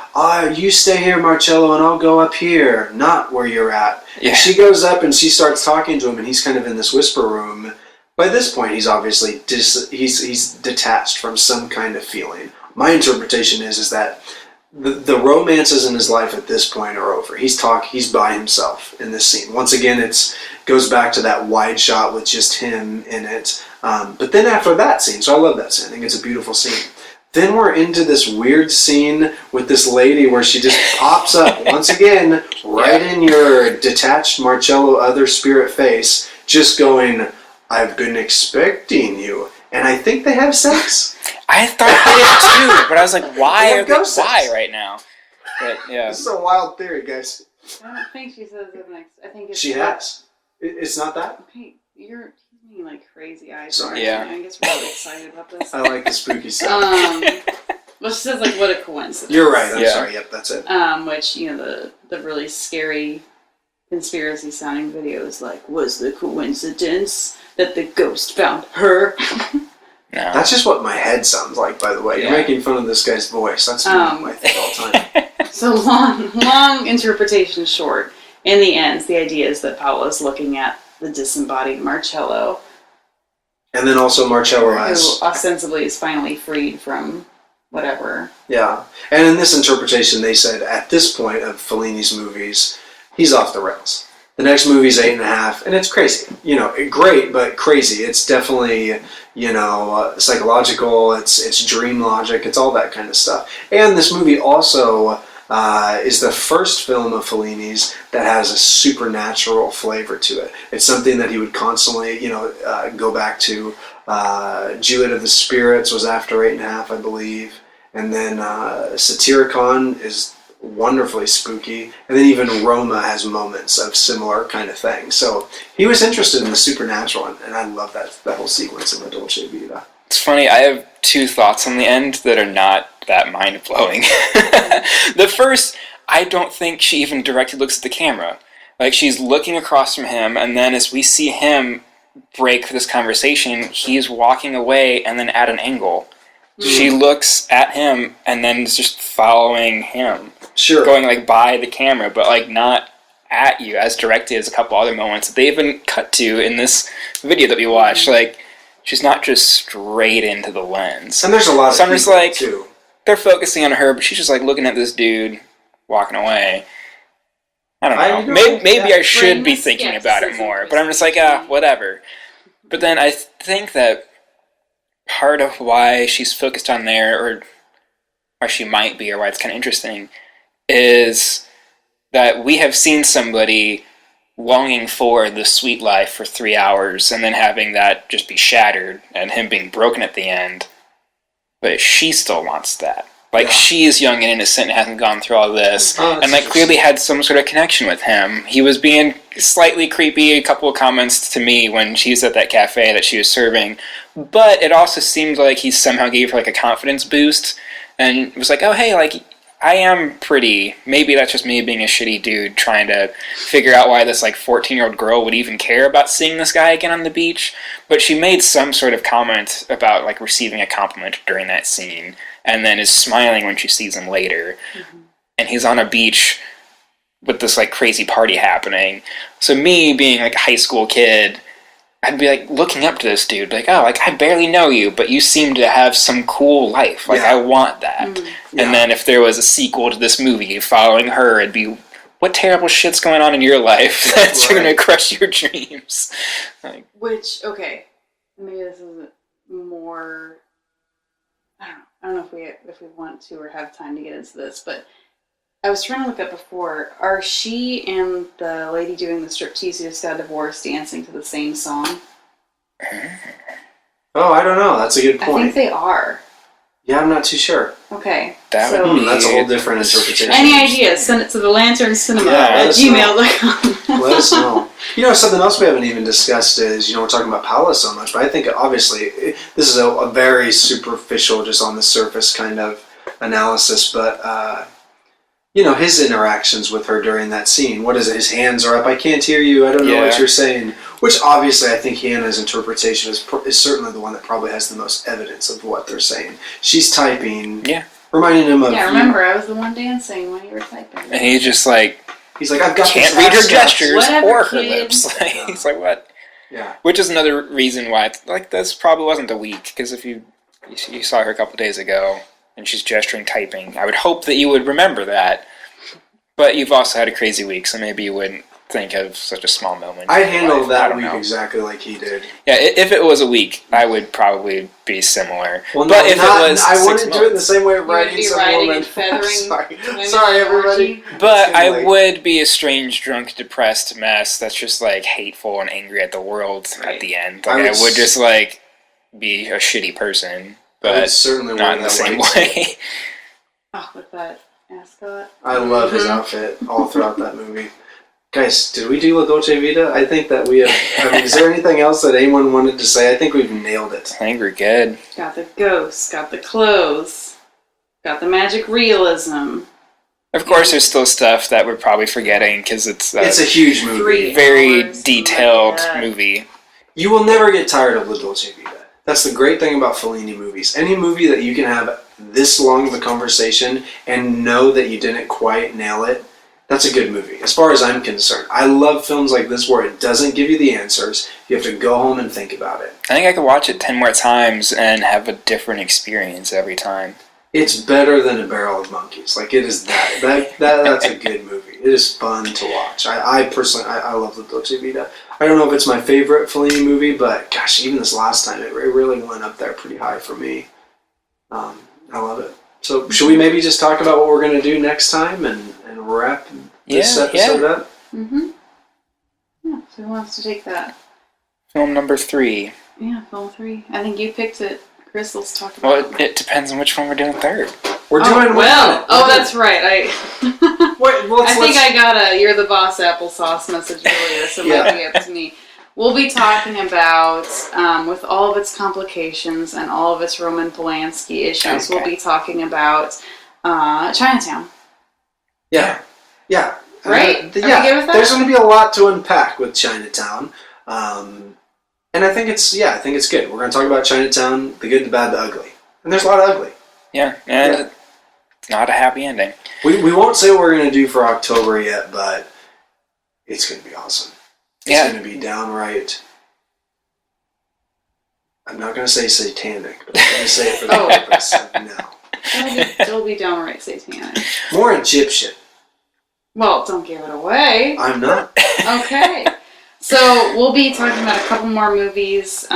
you stay here, Marcello, and I'll go up here, not where you're at. Yeah. She goes up and she starts talking to him, and he's kind of in this whisper room. By this point, he's obviously he's detached from some kind of feeling. My interpretation is that the romances in his life at this point are over. He's by himself in this scene. Once again, goes back to that wide shot with just him in it. But then after that scene, so I love that scene. I think it's a beautiful scene. Then we're into this weird scene with this lady where she just pops up once again right in your detached Marcello other spirit face, just going, I've been expecting you. And I think they have sex. I thought they did too, but I was like, why right now? But yeah. This is a wild theory, guys. I don't think she says it next. I think it's... She has. It's not that? You're being like crazy eyes. Sorry. Yeah. I get really excited about this. I like the spooky stuff. Well, she says, like, what a coincidence. You're right. I'm sorry. Yep, that's it. Which, the really scary conspiracy-sounding video is like, was the coincidence that the ghost found her? No. That's just what my head sounds like, by the way. You're making fun of this guy's voice. That's my thing all the time. So long interpretation short. In the end, the idea is that Paolo's looking at the disembodied Marcello. And then also Marcello who ostensibly is finally freed from whatever. Yeah. And in this interpretation, they said at this point of Fellini's movies, he's off the rails. The next movie's 8.5, and it's crazy. Great, but crazy. It's definitely, psychological. It's dream logic. It's all that kind of stuff. And this movie also is the first film of Fellini's that has a supernatural flavor to it. It's something that he would constantly, go back to. Juliet of the Spirits was after 8.5, I believe. And then Satyricon is wonderfully spooky, and then even Roma has moments of similar kind of things. So he was interested in the supernatural, and I love that whole sequence in the Dolce Vita. It's funny, I have two thoughts on the end that are not that mind-blowing. The first, I don't think she even directly looks at the camera. Like, she's looking across from him, and then as we see him break this conversation, he's walking away and then at an angle. She looks at him and then is just following him. Sure. Going, like, by the camera, but, like, not at you, as directed as a couple other moments that they even cut to in this video that we watched. Like, she's not just straight into the lens. And there's a lot of I'm just like, too. They're focusing on her, but she's just, like, looking at this dude walking away. I don't know. Maybe I should be thinking about it more, but I'm just like, whatever. But then I think that part of why she's focused on there, or why she might be, or why it's kind of interesting, is that we have seen somebody longing for the sweet life for 3 hours and then having that just be shattered and him being broken at the end. But she still wants that. Like, she is young and innocent and hasn't gone through all this, and like clearly had some sort of connection with him. He was being slightly creepy, a couple of comments to me when she was at that cafe that she was serving, but it also seemed like he somehow gave her like a confidence boost, and was like, oh hey, like, I am pretty. Maybe that's just me being a shitty dude trying to figure out why this like 14-year-old girl would even care about seeing this guy again on the beach. But she made some sort of comment about like receiving a compliment during that scene, and then is smiling when she sees him later. Mm-hmm. And he's on a beach with this like crazy party happening. So me being like a high school kid, I'd be like looking up to this dude, like, oh, like I barely know you, but you seem to have some cool life. Like, I want that. Mm-hmm. And then if there was a sequel to this movie following her, it'd be, what terrible shit's going on in your life that's going to crush your dreams? Like, which, okay, maybe this is more, I don't know if we want to or have time to get into this, but I was trying to look up before, are she and the lady doing the striptease who just got divorced dancing to the same song? Oh, I don't know. That's a good I point. think they are. Yeah, I'm not too sure. Okay. That so, would be... That's a whole different interpretation. any ideas, send it to thelanterncinema@gmail.com. Let us know. Something else we haven't even discussed is, we're talking about Palace so much, but I think obviously this is a very superficial, just on the surface kind of analysis, but his interactions with her during that scene. What is it? His hands are up. I can't hear you. I don't know what you're saying. Which obviously I think Hannah's interpretation is certainly the one that probably has the most evidence of what they're saying. She's typing. Yeah. Reminding him of... Yeah, remember, I was the one dancing when you were typing. And he's just like... He's like, I've got can't read her gestures Whatever, or her kid. lips. He's like, what? Yeah. Which is another reason why, this probably wasn't a week, because if you saw her a couple days ago, and she's gesturing typing, I would hope that you would remember that. But you've also had a crazy week, so maybe you wouldn't think of such a small moment. I handled that week know. exactly like he did. Yeah, if it was a week, I would probably be similar. Well, but if it was I 6 wouldn't do it the same way of You would writing be some writing woman. and feathering Sorry, everybody. But I like- would be a strange, drunk, depressed mess that's just hateful and angry at the world at the end. I would just be a shitty person, I would but certainly not wear in the that same white way. Oh, with that ascot. I love his outfit all throughout that movie. Guys, did we do La Dolce Vita? I think that we have... is there anything else that anyone wanted to say? I think we've nailed it. I think we're good. Got the ghosts, got the clothes, got the magic realism. Of course, there's still stuff that we're probably forgetting because it's a huge movie. 3 very hours. detailed Oh my God. movie. You will never get tired of La Dolce Vita. That's the great thing about Fellini movies. Any movie that you can have this long of a conversation and know that you didn't quite nail it, that's a good movie, as far as I'm concerned. I love films like this where it doesn't give you the answers. You have to go home and think about it. I think I could watch it 10 more times and have a different experience every time. It's better than A Barrel of Monkeys. It is that's a good movie. It is fun to watch. I personally love La Dolce Vita. I don't know if it's my favorite Fellini movie, but gosh, even this last time, it really went up there pretty high for me. I love it. So should we maybe just talk about what we're going to do next time and wrap this episode up? Mm-hmm. Yeah, so who wants to take that? Film number 3. Yeah, film 3. I think you picked it. Chris, let's talk about Well, it depends on which one we're doing third. We're doing that's right. I think let's- I got a "You're the Boss" applesauce message earlier, so it might be up to me. We'll be talking about, with all of its complications and all of its Roman Polanski issues, we'll be talking about Chinatown. Yeah. Right? Are we good with that? There's going to be a lot to unpack with Chinatown. And I think it's good. We're going to talk about Chinatown, the good, the bad, the ugly. And there's a lot of ugly. Yeah, and it's not a happy ending. We won't say what we're going to do for October yet, but it's going to be awesome. It's going to be downright... I'm not going to say satanic, but I'm going to say it for the purpose of now. It'll be downright satanic. More Egyptian. Well, don't give it away. I'm not. Okay. So we'll be talking about a couple more movies.